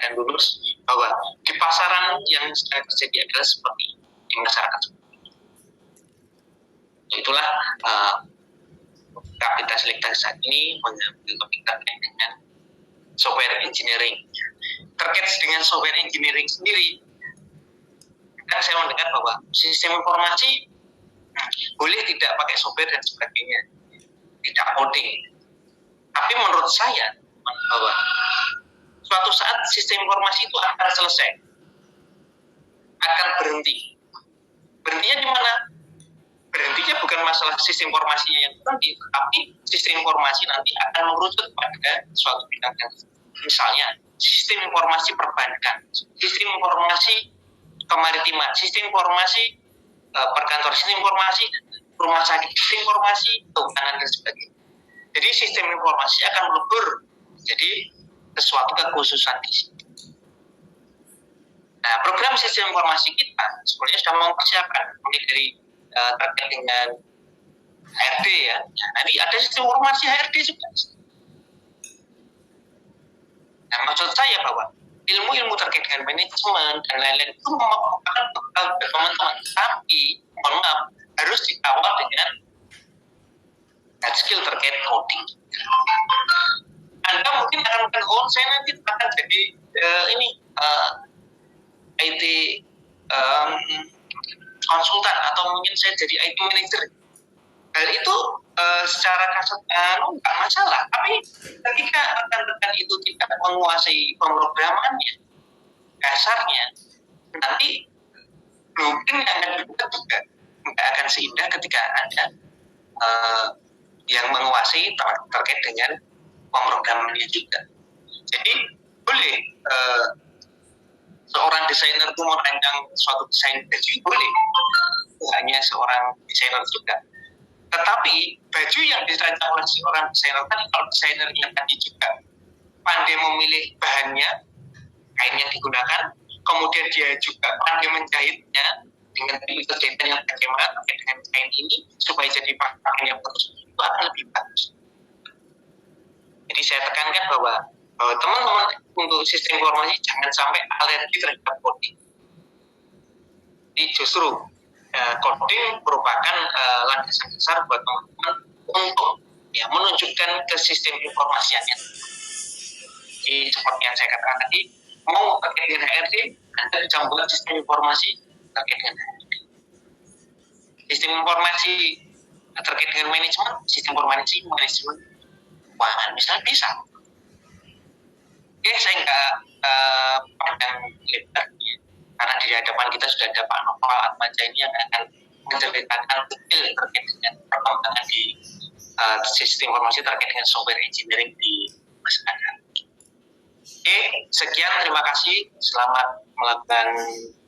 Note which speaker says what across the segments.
Speaker 1: dan lulus, bahwa di pasaran yang sedang terjadi adalah seperti di masyarakat. Itulah Kapasitas Lekta saat ini mengambil topik terkait dengan software engineering. Terkait dengan software engineering sendiri, kan saya mendengar bahwa sistem informasi boleh tidak pakai software dan sebagainya, tidak coding. Tapi menurut saya bahwa suatu saat sistem informasi itu akan selesai, akan berhenti. Berhentinya di mana? Berhentinya bukan masalah sistem informasinya yang berhenti, tapi sistem informasi nanti akan merucut pada suatu bidang. Misalnya sistem informasi perbankan, sistem informasi kemaritiman, sistem informasi perkantoran, sistem informasi rumah sakit, sistem informasi kehutanan dan sebagainya. Jadi sistem informasi akan melebur jadi sesuatu kekhususan di sini. Nah, program sistem informasi kita sebenarnya sudah mempersiapkan mulai dari terkait dengan HRD ya. Nanti ada sistem informasi HRD juga. Nah, maksud saya bahwa ilmu-ilmu terkait dengan manajemen dan lain-lain itu merupakan bekal bagi teman-teman, tapi mohon maaf harus dikawal dengan hard skill terkait coding. Anda mungkin akan mengatakan, saya nanti akan jadi IT konsultan atau mungkin saya jadi IT manager. Hal itu secara kasat nggak masalah, tapi ketika rekan-rekan itu tidak menguasai pemrogramannya, dasarnya, nanti mungkin akan juga nggak akan seindah ketika ada yang menguasai terkait dengan pemrogramannya juga. Jadi boleh seorang desainer itu merancang suatu desain baju, boleh, hanya seorang desainer juga. Tetapi baju yang dirancang oleh seorang desainer tadi, kalau desainernya tadi juga pandai memilih bahannya, kain yang digunakan, kemudian dia juga pandai menjahitnya dengan pilih jahitan yang bagaimana terkait dengan kain ini supaya jadi pakaian yang bagus, itu akan lebih bagus. Jadi saya tekankan bahwa teman-teman untuk sistem informasi jangan sampai alergi terhadap coding. Jadi justru coding merupakan landasan dasar buat teman-teman untuk menunjukkan ke sistem informasiannya. Jadi seperti yang saya katakan tadi, mau terkait dengan HRD, Anda bisa membuat sistem informasi terkait dengan HRD. Sistem informasi terkait dengan manajemen, sistem informasi manajemen keuangan, misalnya bisa. Oke, saya nggak pandang lebar, karena di hadapan kita sudah ada Pak Novel Atmaja ini yang akan menceritakan detail terkait dengan perkembangan di sistem informasi terkait dengan software engineering di masyarakat. Oke, sekian, terima kasih. Selamat melakukan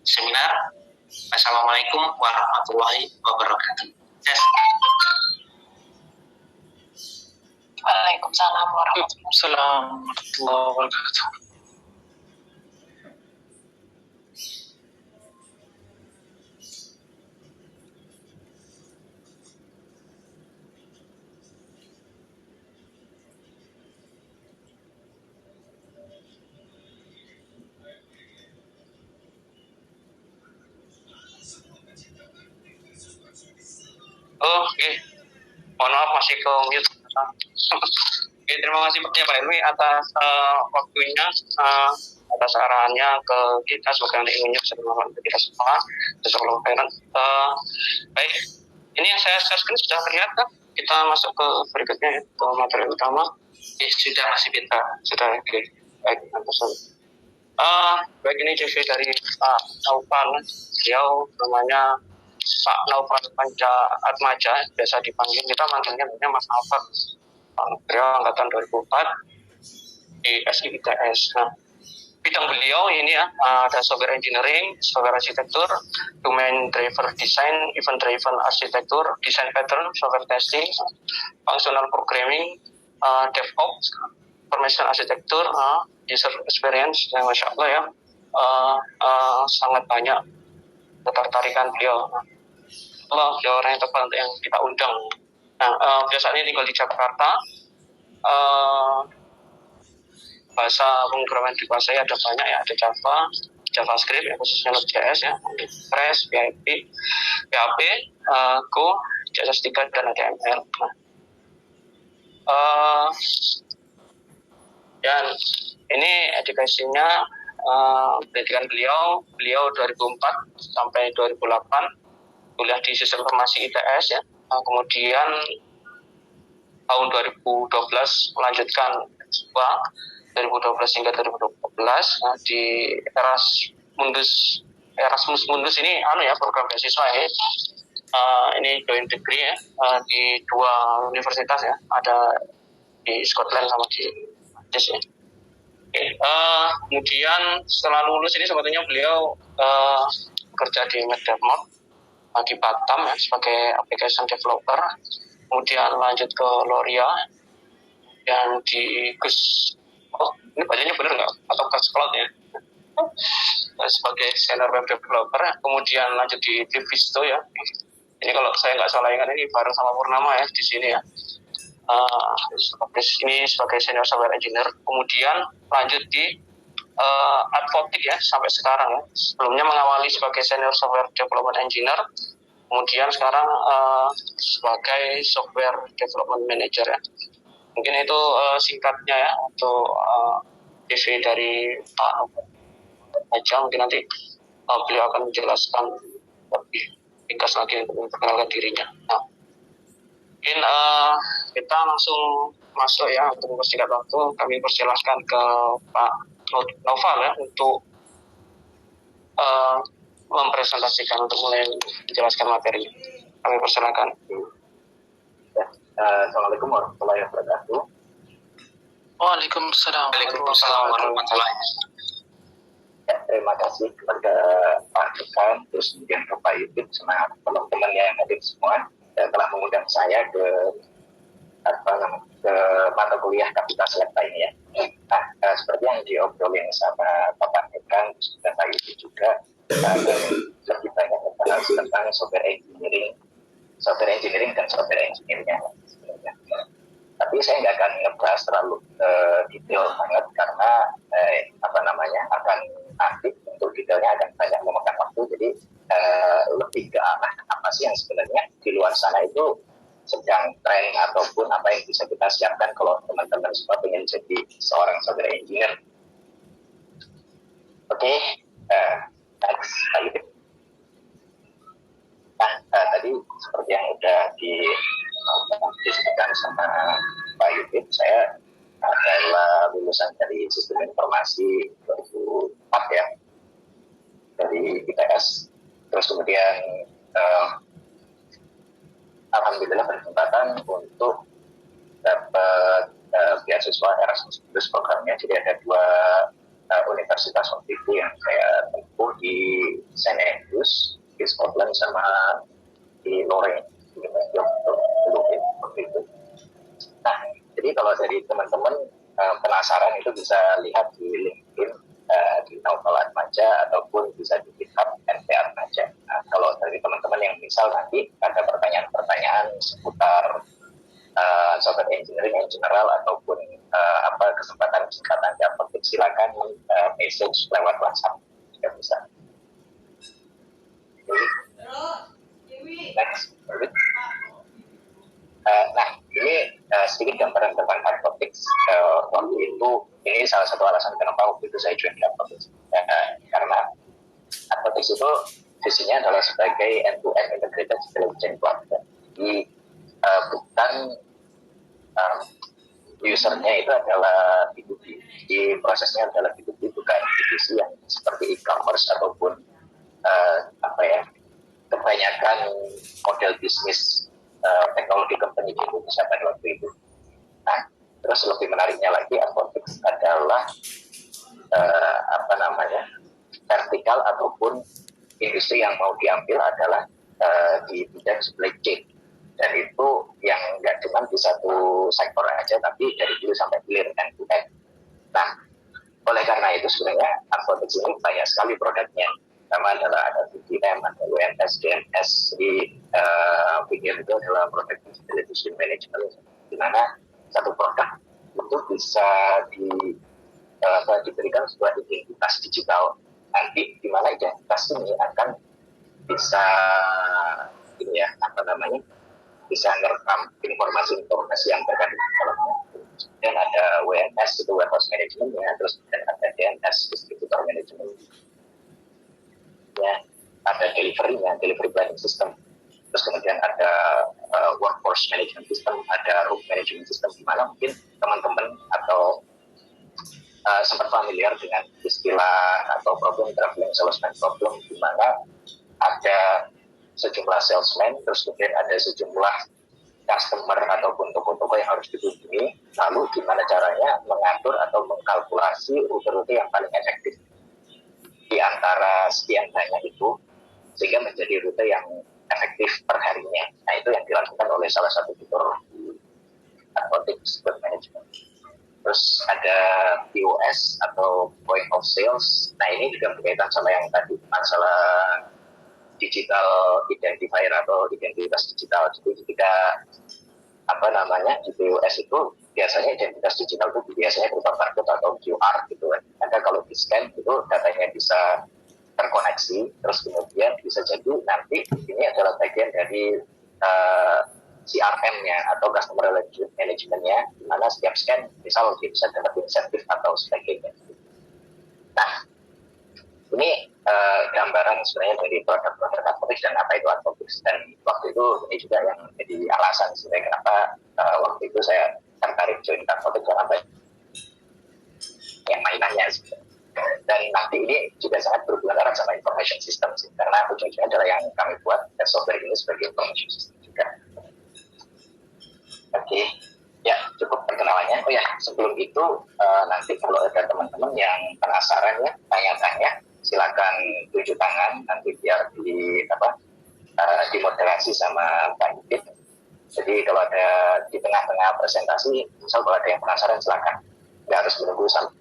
Speaker 1: seminar. Wassalamualaikum warahmatullahi wabarakatuh. Yes.
Speaker 2: Waalaikumsalam warahmatullahi wabarakatuh.
Speaker 3: Oke, mohon maaf masih ke mute. Oke, terima kasih banyak Pak Helmi atas waktunya, atas arahannya ke kita sebagai anak ilmunya bersama kita semua. Jazakallahu. Baik, ini yang saya share sudah kelihatan. Kita masuk ke berikutnya ya, ke materi utama.
Speaker 1: Sudah masih beta.
Speaker 3: Sudah, oke. Baik, baik, ini CV dari Pak Naufal. Beliau namanya Pak Naufal Atmaja, biasa dipanggil, kita manggilnya Mas Naufal. Beliau angkatan 2004 di SIITS. Nah, bidang beliau ini ya, ada software engineering, software arsitektur, domain driver design, event driven arsitektur, design pattern, software testing, functional programming, DevOps, information arsitektur, user experience, yang Masya Allah ya, sangat banyak ketertarikan beliau. Allah, beliau orang yang tepat yang kita undang. Nah, beliau saat ini tinggal di Jakarta. bahasa pemrograman dikuasai ada banyak ya, ada Java, JavaScript ya, khususnya Node.js ya, ada Express, PHP, Go, CSS3 dan HTML. Dan ini edukasinya pendidikan beliau 2004 sampai 2008 kuliah di Sistem Informasi ITS ya. Kemudian tahun 2012 melanjutkan S2 2012 hingga 2012 di Erasmus Mundus ini program beasiswa ya. Ini joint degree ya, di 2 universitas ya, ada di Scotland sama di Inggris ya. Kemudian setelah lulus ini sebetulnya beliau bekerja di McDermott di Batam ya, sebagai application developer. Kemudian lanjut ke L'Oreal yang di ini bacanya benar nggak? Atau Cloud ya? Sebagai senior web developer. Kemudian lanjut di Visto ya. Ini kalau saya nggak salah ingat ini bareng sama Purnama ya di sini ya. Ini sebagai senior software engineer. Kemudian lanjut di Advotic ya sampai sekarang ya. Sebelumnya mengawali sebagai senior software development engineer, kemudian sekarang sebagai software development manager ya. Mungkin itu singkatnya ya untuk CV dari Pak aja. Mungkin nanti beliau akan menjelaskan lebih ringkas lagi untuk memperkenalkan dirinya. Nah, mungkin kita langsung masuk ya untuk mempersingkat waktu. Kami persilahkan ke Pak Noval ya untuk mempresentasikan untuk mulai menjelaskan materinya. Kami persilahkan.
Speaker 4: Assalamualaikum warahmatullahi wabarakatuh.
Speaker 2: Waalaikumsalam.
Speaker 1: Waalaikumsalam warahmatullahi wabarakatuh.
Speaker 4: Ya, terima kasih kepada Pak Dekan, terus kemudian ke Pak Yudit, sama teman-teman yang hadir semua telah mengundang saya ke mata kuliah Kapital Selekta ini ya. Nah, seperti yang diobrolin sama Bapak Dekan dan Pak Yudit juga, lebih banyak membahas tentang software engineering dan software engineering-nya. Tapi saya nggak akan ngebahas terlalu detail banget karena akan aktif untuk detailnya akan banyak memakan waktu. Jadi lebih ke arah apa sih yang sebenarnya di luar sana itu sedang tren ataupun apa yang bisa kita siapkan kalau teman-teman semua ingin jadi seorang software engineer. Oke, next slide. Nah, tadi seperti yang udah disebutkan sama Pak Yudit, saya adalah lulusan dari Sistem Informasi 2004 ya, dari ITS. Terus kemudian alhamdulillah berkesempatan untuk dapat beasiswa Erasmus Mundus programnya. Jadi ada 2 universitas waktu itu yang saya tempuh di St. Andrews di Scotland sama di Lorraine di waktu itu. Nah, jadi kalau dari teman-teman penasaran itu bisa lihat di LinkedIn di Naufal Atmaja ataupun bisa di GitHub NP Atmaja. Nah, kalau dari teman-teman yang misal nanti ada pertanyaan-pertanyaan seputar software engineering yang general ataupun kesempatan dapat, silakan message lewat WhatsApp jika bisa. Next. Nah, ini sedikit gambaran tentang Advotics. Waktu itu, ini salah satu alasan kenapa waktu itu saya join di Advotics. Karena Advotics itu visinya adalah sebagai end-to-end integrated supply chain platform. Jadi bukan usernya itu adalah B2B. Di prosesnya adalah B2B, bukan B2C yang seperti e-commerce ataupun kebanyakan model bisnis teknologi company di Indonesia pada waktu itu. Nah, terus lebih menariknya lagi, Advotics adalah vertikal ataupun industri yang mau diambil adalah di bidang supply chain. Dan itu yang nggak cuma di satu sektor aja, tapi dari dulu sampai hilir end to end. Nah, oleh karena itu sebenarnya Advotics ini banyak sekali produknya. Pertama adalah ada VPM, ada UNS, DNS, di VPM itu adalah produk distribution management, di mana satu produk itu bisa diberikan sebuah identitas digital, nanti di mana identitas ini akan bisa ini ya bisa merekam informasi-informasi yang terkait di dalamnya. Dan ada WMS itu warehouse management ya, terus dan ada DNS distributor management ya, ada delivery planning system, terus kemudian ada workforce management system, ada route management system, di mana mungkin teman-teman atau sempat familiar dengan istilah atau problem traveling salesman problem, di mana ada sejumlah salesman, terus kemudian ada sejumlah customer ataupun toko-toko yang harus dikunjungi, lalu gimana caranya mengatur atau mengkalkulasi rute-rute yang paling efektif di antara sekian banyak itu, sehingga menjadi rute yang efektif per harinya. Nah, itu yang dilakukan oleh salah satu fitur Analytics Management. Terus ada POS atau Point of Sales. Nah, ini juga berkaitan sama yang tadi, masalah digital identifier atau identitas digital. Jadi ketika di POS itu biasanya identitas digital itu biasanya berupa barcode atau QR gitu kan. Ada kalau di scan itu datanya bisa terkoneksi, terus kemudian bisa jadi nanti ini adalah bagian dari CRM-nya atau Customer Relationship Management-nya, di mana setiap scan misal dia bisa dapat insentif atau sebagainya. Nah, ini gambaran sebenarnya dari produk-produk Advotics dan apa itu Advotics. Dan waktu itu ini juga yang jadi alasan sebenarnya kenapa waktu itu saya tertarik join Advotics, karena yang mainannya sebenarnya. Dan nanti ini juga sangat berhubungan erat sama information system sih, karena ujung-ujungnya adalah yang kami buat software ini sebagai information system juga. Oke, ya cukup perkenalannya. Oh ya, sebelum itu nanti kalau ada teman-teman yang penasaran ya, tanya-tanya, silakan tunjuk tangan nanti biar dimoderasi sama Pak Yudit. Jadi kalau ada di tengah-tengah presentasi, misal kalau ada yang penasaran silakan, nggak harus menunggu sampai.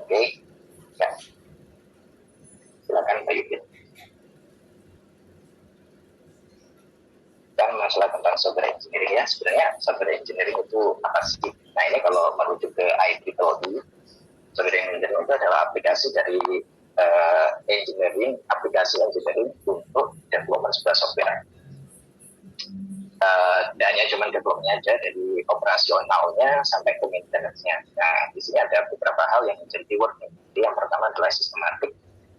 Speaker 4: Oke, ya. Silakan Pak Yudit. Dan masalah tentang software engineering ya, sebenarnya software engineering itu apa sih? Nah, ini kalau merujuk ke IEEE, software engineering itu adalah aplikasi dari aplikasi engineering untuk development sebuah software. Dan hanya cuma development aja, dari operasionalnya sampai ke maintenance-nya. Nah, di sini ada beberapa hal yang menjadi keyword. Jadi yang pertama adalah sistematik,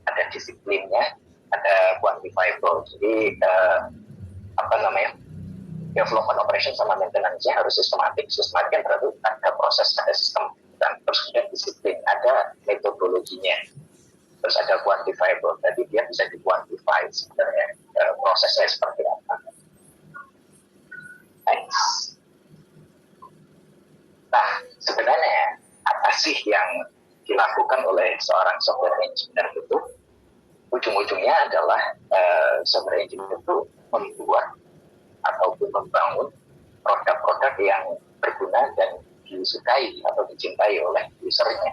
Speaker 4: ada disiplinnya, ada quantifiable. Jadi development operation sama maintenance-nya harus sistematik. Sistematik kan berarti ada proses, ada sistem, dan terus kemudian disiplin, ada metodologinya. Terus ada quantifiable, jadi dia bisa dikuantify sebenarnya prosesnya seperti apa. Next. Nah, sebenarnya apa sih yang dilakukan oleh seorang software engineer itu? Ujung-ujungnya adalah software engineer itu membuat ataupun membangun produk-produk yang berguna dan disukai atau dicintai oleh usernya.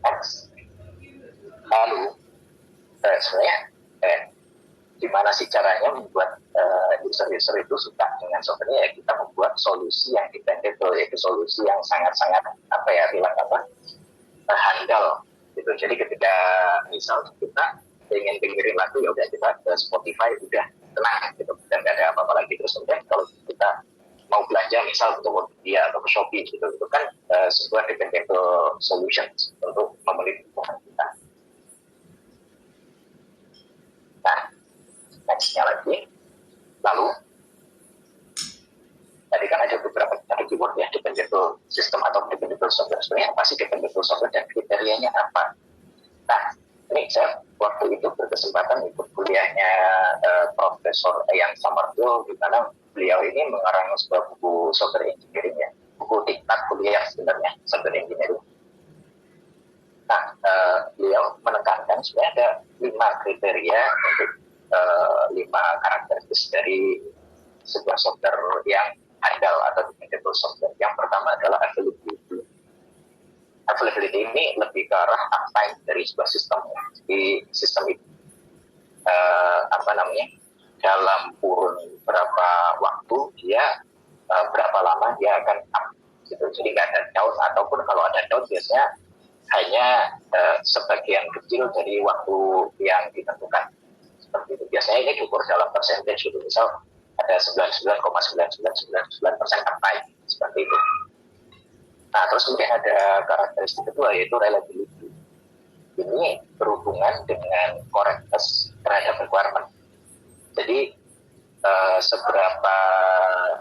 Speaker 4: Next. Lalu sebenarnya gimana sih caranya membuat user-user itu suka dengan software? Ya kita membuat solusi yang dependable, yaitu solusi yang sangat-sangat handal gitu. Jadi ketika misal kita ingin dengerin lagu, ya udah kita ke Spotify udah tenang gitu, dan nggak ada apa-apa lagi. Terus kemudian kalau kita mau belanja misal ke Tokopedia atau ke Shopee gitu, itu kan sebuah dependable solutions untuk memenuhi kebutuhan kita. Nah, nextnya lagi, lalu tadi kan ada beberapa keyword ya, dependable system atau dependable software. Sebenarnya apa sih dependable software dan kriterianya apa? Nah, ini saya waktu itu berkesempatan ikut kuliahnya Profesor Eyang Samarjo, di mana beliau ini mengarang sebuah buku software engineering ya, buku diktat kuliah sebenarnya software engineering. Nah, beliau menekankan sebenarnya ada 5 kriteria untuk 5 karakteristik dari sebuah software yang handal atau dependable software. Yang pertama adalah availability. Availability ini lebih ke arah uptime dari sebuah sistem. Jadi sistem itu dalam kurun berapa waktu dia berapa lama dia akan up gitu. Jadi nggak ada down, ataupun kalau ada down biasanya hanya sebagian kecil dari waktu yang ditentukan. Seperti itu. Biasanya ini diukur dalam persentage gitu. Misal ada 99,9999% uptime seperti itu. Nah, terus kemudian ada karakteristik kedua yaitu reliability. Ini berhubungan dengan correctness terhadap requirement. Jadi seberapa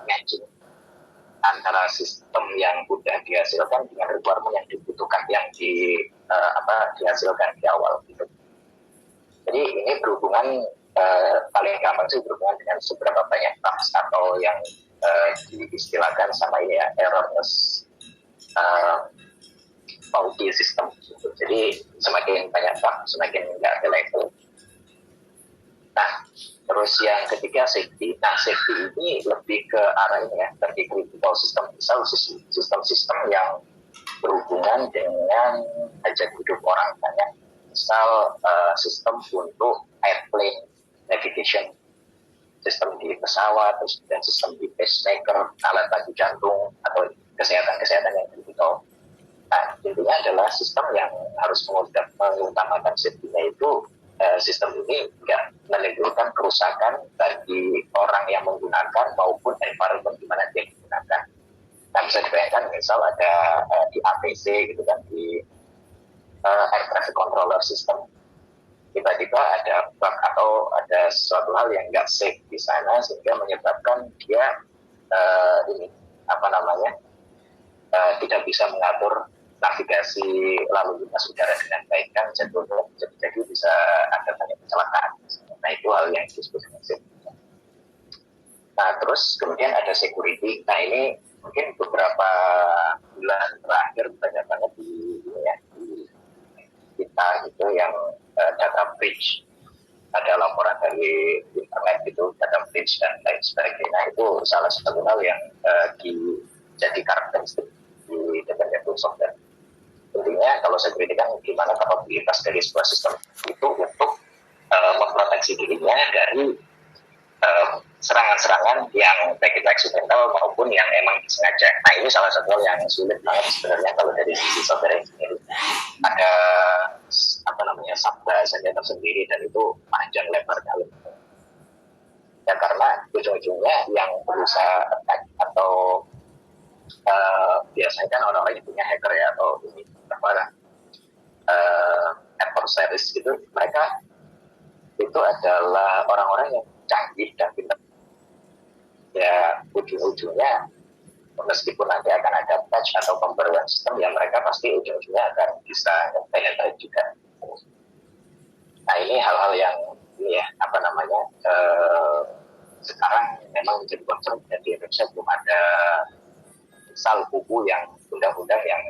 Speaker 4: matching antara sistem yang sudah dihasilkan dengan requirement yang dibutuhkan, yang dihasilkan di awal gitu. Jadi ini berhubungan paling gampang sih berhubungan dengan seberapa banyak bugs atau yang diistilahkan sama ini ya, erroneous faulty system gitu. Jadi semakin banyak bug, semakin nggak reliable. Nah, terus yang ketiga safety. Nah, safety ini lebih ke arah ini ya, dari critical system. Misal sistem-sistem yang berhubungan dengan hajat hidup orang banyak. Misal sistem untuk airplane navigation, sistem di pesawat, terus dan sistem di pacemaker, alat bantu jantung, atau kesehatan-kesehatan yang kritikal. Nah, intinya adalah sistem yang harus mengutamakan safety-nya itu, sistem ini tidak menimbulkan kerusakan bagi orang yang menggunakan maupun environment di mana dia menggunakan. Nah, bisa dibayangkan misal ada di ATC gitu kan, di air traffic controller system, tiba-tiba ada bug atau ada sesuatu hal yang nggak safe di sana sehingga menyebabkan dia tidak bisa mengatur navigasi lalu lintas udara dengan baik, kan jadi bisa ada banyak kecelakaan. Nah, itu hal yang disebut dengan safety. Nah, terus kemudian ada security. Nah, ini mungkin beberapa bulan terakhir banyak banget di kita gitu yang data breach, ada laporan dari internet gitu, data breach dan lain sebagainya. Nah, itu salah satu hal yang jadi karakteristik di data network software. Intinya kalau security kan gimana kapabilitas dari sebuah sistem itu untuk memproteksi dirinya dari serangan-serangan yang baik itu accidental maupun yang emang disengaja. Nah, ini salah satu hal yang sulit banget sebenarnya kalau dari sisi software engineering. Ada subbahasanya tersendiri dan itu panjang lebar kali. Ya karena ujung-ujungnya yang berusaha attack atau biasanya kan orang-orang yang punya hacker ya atau ini adversaries gitu, mereka itu adalah orang-orang yang canggih dan pintar. Ya ujung-ujungnya meskipun nanti akan ada patch atau pembaruan sistem, ya mereka pasti ujung-ujungnya akan bisa penetrate juga. Nah, ini hal-hal yang ini ya sekarang memang menjadi concern dan di Indonesia belum ada misal buku yang undang-undang yang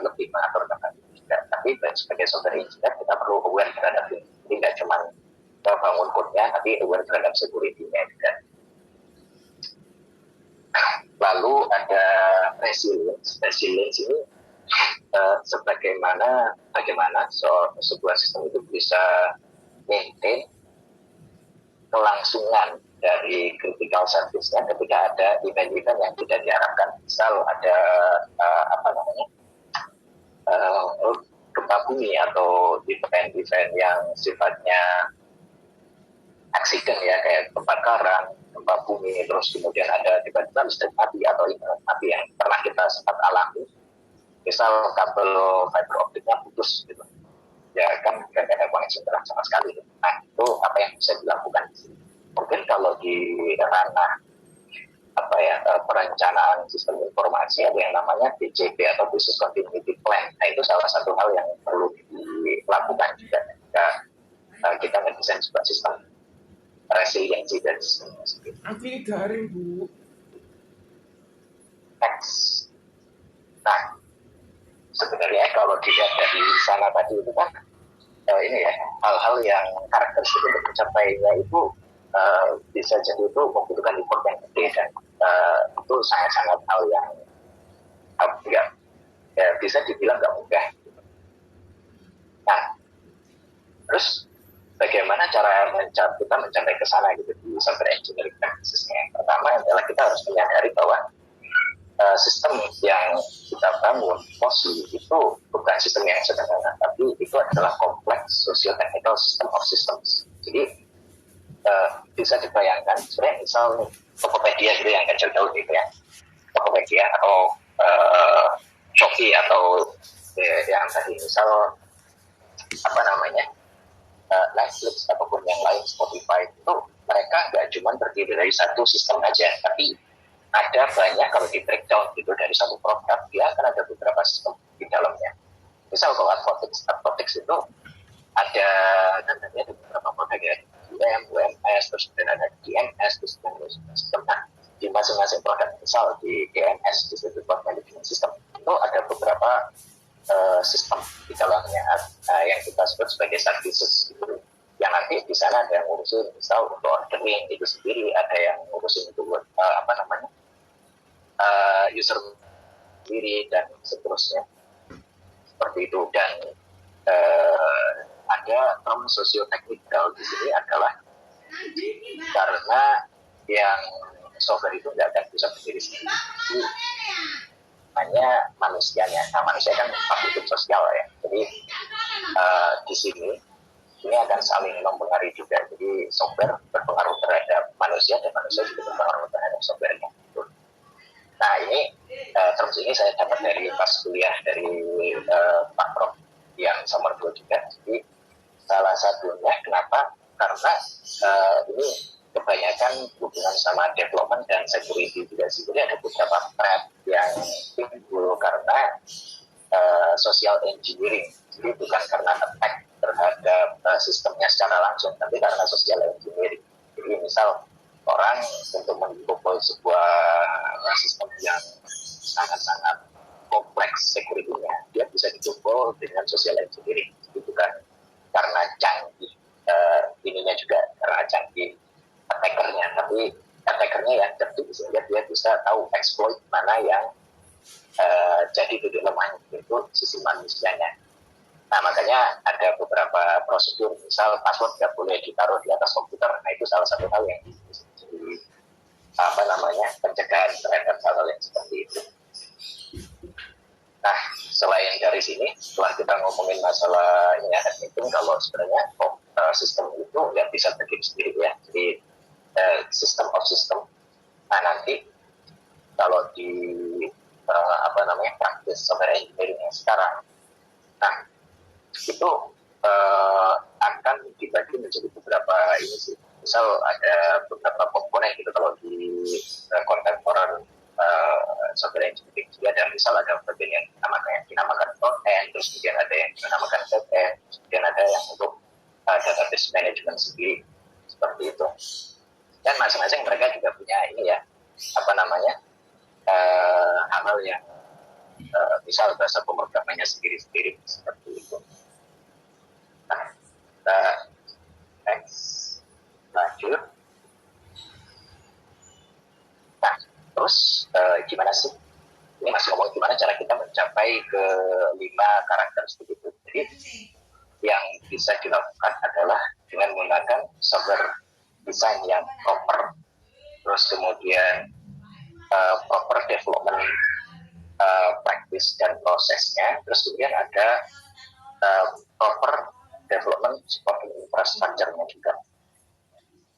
Speaker 4: lebih mengatur tentang itu juga. Tapi sebagai software engineer kita perlu aware terhadap ini. Jadi nggak cuma bangun code-nya, tapi aware terhadap security-nya juga. Lalu ada resilience. Resilience ini bagaimana sebuah sistem itu bisa maintain kelangsungan dari critical service-nya ketika ada event-event yang tidak diharapkan. Misal ada gempa bumi atau event-event yang sifatnya aksiden ya, kayak kebakaran, gempa bumi, terus kemudian ada tiba-tiba listrik mati atau internet mati yang pernah kita sempat alami. Misal kabel fiber optiknya putus gitu, ya kan gak ada koneksi terang sama sekali. Nah, itu apa yang bisa dilakukan di sini? Mungkin kalau di ranah perencanaan sistem informasi ada yang namanya BCP atau Business Continuity Plan. Nah, itu salah satu hal yang perlu dilakukan juga ketika kita mendesain sebuah sistem resiliensi dan
Speaker 5: ini garing Bu.
Speaker 4: Next. Nah, sebenarnya kalau dilihat dari sana tadi itu kan ini ya, hal-hal yang karakteristik untuk mencapainya itu bisa jadi itu membutuhkan effort yang gede dan itu sangat-sangat hal yang bisa dibilang nggak mudah. Nah, terus bagaimana cara kita mencapai ke sana gitu di software engineering practices-nya? Yang pertama adalah kita harus menyadari bahwa sistem yang kita bangun mostly itu bukan sistem yang sederhana, tapi itu adalah kompleks socio-technical system of systems. Jadi bisa dibayangkan sebenarnya misal Tokopedia gitu yang jauh-jauh gitu ya, Tokopedia atau Shopee atau yang tadi misal apa namanya Netflix ataupun yang lain, Spotify, itu mereka nggak cuma terdiri dari satu sistem aja, tapi ada banyak. Kalau di breakdown gitu dari satu produk, dia akan ada beberapa sistem di dalamnya. Misal kalau Advotex itu ada kan ada beberapa produk ya, UMS, terus kemudian ada DMS, terus kemudian sistem. Nah, di masing-masing produk, misal di DMS, Distributed Management System, itu ada beberapa sistem di dalamnya yang kita sebut sebagai services gitu. Yang nanti di sana ada yang ngurusin misal untuk ordering itu sendiri, ada yang ngurusin untuk user sendiri dan seterusnya seperti itu. Dan ada term socio-technical di sini adalah karena yang software itu tidak akan bisa berdiri sendiri, hanya manusianya. Nah, manusia kan makhluk sosial ya. Jadi di sini ini akan saling mempengaruhi juga. Jadi software berpengaruh terhadap manusia dan manusia juga berpengaruh terhadap softwarenya. Nah, ini terus ini saya dapat dari pas kuliah dari Pak Prof yang summer 2 juga. Jadi salah satunya kenapa? Karena ini kebanyakan hubungan sama development dan security juga sih. Jadi ada beberapa threat yang timbul karena social engineering. Jadi bukan karena attack terhadap sistemnya secara langsung, tapi karena social engineering. Jadi misal orang untuk menggobol sebuah sistem yang sangat-sangat kompleks security-nya, dia bisa digobol dengan social engineering. Jadi bukan karena canggih ininya juga, karena canggih attackernya, tapi attackernya yang cerdik sehingga dia bisa tahu exploit mana yang jadi titik lemahnya, itu sisi manusianya. Nah, makanya ada beberapa prosedur, misal password nggak boleh ditaruh di atas komputer. Nah, itu salah satu hal yang jadi pencegahan terhadap hal-hal yang seperti itu. Nah, selain dari sini, setelah kita ngomongin masalah ini ya, itu kalau sebenarnya sistem itu nggak bisa berdiri sendiri ya. Jadi system of system. Nah, nanti kalau di praktis software engineering yang sekarang, nah itu akan dibagi menjadi beberapa ini sih. Misal ada beberapa komponen gitu kalau di kontemporer software engineering. Jadi ada misal ada bagian yang dinamakan front-end, terus kemudian ada yang dinamakan back-end, kemudian ada yang untuk database management sendiri, seperti itu. Dan masing-masing mereka juga punya ini ya, hal-hal yang misal bahasa pemrogramannya sendiri-sendiri, seperti itu. Nah, kita next lanjut. Nah, terus gimana sih? Ini masih ngomong gimana cara kita mencapai ke 5 karakteristik itu. Jadi yang bisa dilakukan adalah dengan menggunakan software design yang proper, terus kemudian proper development practice dan prosesnya, terus kemudian ada proper development supporting infrastructure-nya juga,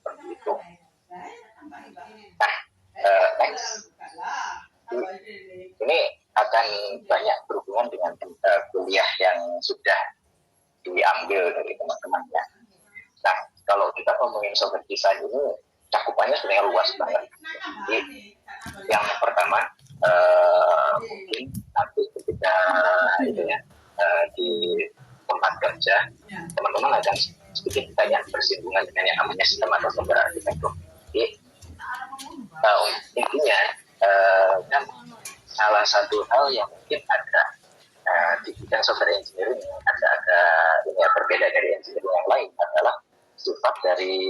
Speaker 4: seperti itu. Nah, next ini akan banyak berhubungan dengan kuliah yang sudah diambil dari teman-teman ya. Nah, kalau kita ngomongin software design ini cakupannya sebenarnya luas banget. Jadi yang pertama mungkin nanti ketika di tempat kerja teman-teman akan sedikit banyak bersinggungan dengan yang namanya sistem atau software arsitektur. Jadi intinya kan salah satu hal yang mungkin ada di bidang software engineering ada ini ya, berbeda dari engineering yang lain adalah sifat dari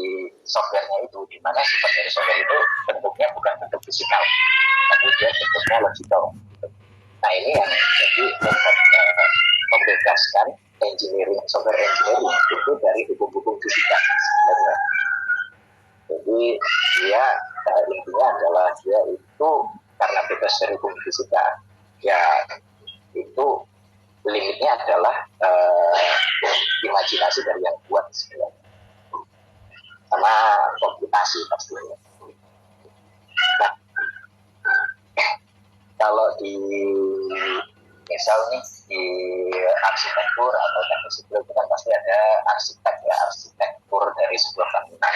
Speaker 4: softwarenya itu, di mana sifat dari software itu bentuknya bukan bentuk fisikal, tapi dia bentuknya logical. Nah, ini yang jadi membebaskan software engineering itu dari hukum-hukum fisika sebenarnya. Jadi dia intinya adalah dia itu karena bebas dari hukum fisika, ya itu limitnya adalah imajinasi dari yang buat sebenarnya, sama komputasi pastinya. Nah, kalau di misal nih di arsitektur atau teknik sipil itu kan pasti ada arsitek ya, arsitektur dari sebuah bangunan.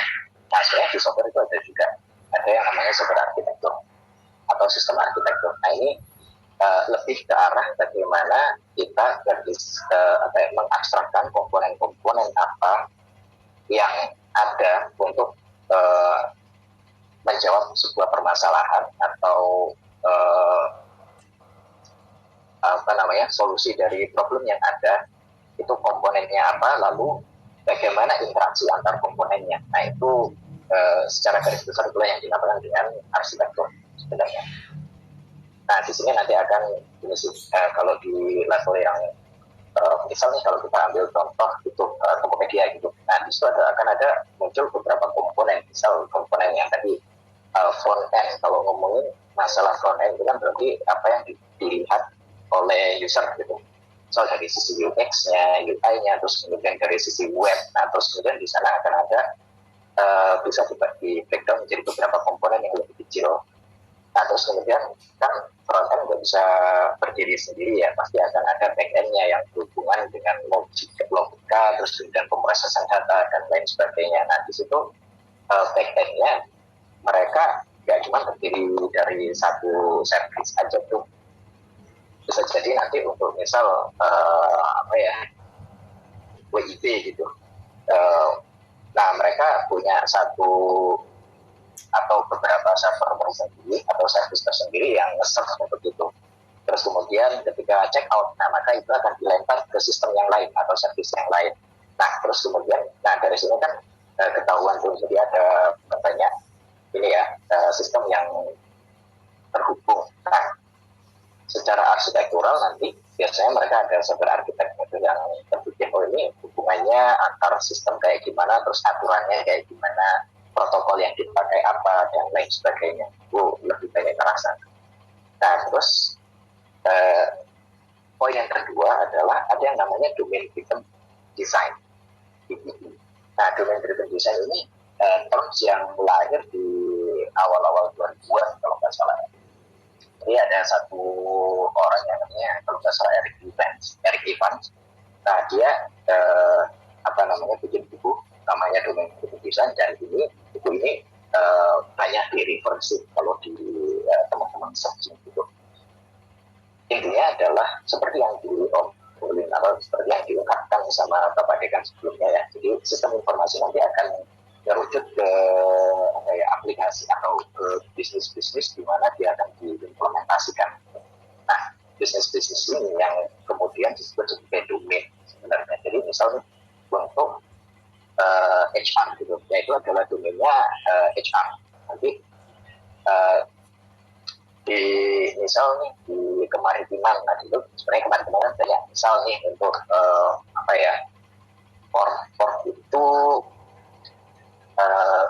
Speaker 4: Nah, sebenarnya di software itu ada juga, ada yang namanya software arsitektur atau sistem arsitektur. Nah, ini lebih ke arah bagaimana kita mengabstrakkan komponen-komponen apa yang ada untuk menjawab sebuah permasalahan atau solusi dari problem yang ada, itu komponennya apa, lalu bagaimana interaksi antar komponennya. Nah, itu secara garis besar itulah yang dinamakan dengan arsitektur sebenarnya. Nah, di sini nanti akan kalau di level yang misalnya kalau kita ambil contoh itu Tokopedia gitu, nah di situ akan ada muncul beberapa komponen. Misal komponen yang tadi front end, kalau ngomongin masalah front end itu kan berarti apa yang dilihat oleh user gitu. Soal dari sisi UX-nya, UI-nya, terus kemudian dari sisi web. Nah, terus kemudian di sana akan ada bisa dibagi breakdown menjadi beberapa komponen yang lebih kecil. Nah, terus kemudian kan front end nggak bisa berdiri sendiri ya, pasti akan ada back end-nya yang berhubungan dengan logika, terus kemudian pemrosesan data dan lain sebagainya. Nah, di situ back end-nya mereka nggak cuma terdiri dari satu service aja tuh. Bisa jadi nanti untuk misal WIB gitu. Nah, mereka punya satu atau beberapa server tersendiri atau service tersendiri yang nge-serve untuk itu. Terus kemudian ketika check out, nah maka itu akan dilempar ke sistem yang lain atau service yang lain. Nah, terus kemudian, nah dari sini kan ketahuan tuh, jadi ada banyak ini ya sistem yang terhubung. Nah, secara arsitektural nanti biasanya mereka ada software arsitek yang terbikin, oh ini hubungannya antar sistem kayak gimana, terus aturannya kayak gimana, protokol yang dipakai apa, dan lain sebagainya. Itu lebih banyak terasa. Nah, terus poin yang kedua adalah ada yang namanya domain driven design. Nah, domain driven design ini terms yang lahir di awal-awal 2000-an kalau nggak salah. Jadi ada satu orang yang namanya kalau nggak salah Eric Evans. Nah, dia bikin buku namanya domain driven design, dan buku ini banyak di referensi kalau di teman-teman searching gitu. Intinya adalah seperti yang seperti yang diungkapkan sama Bapak Dekan sebelumnya ya. Jadi sistem informasi nanti akan merujuk ke aplikasi atau ke bisnis-bisnis di mana dia akan diimplementasikan. Nah, bisnis-bisnis ini yang kemudian disebut sebagai domain sebenarnya. Jadi misalnya untuk HR gitu, yaitu adalah domainnya HR. Nanti di misal nih di kemaritiman, nah itu sebenarnya kemaritiman banyak. Misal nih untuk port itu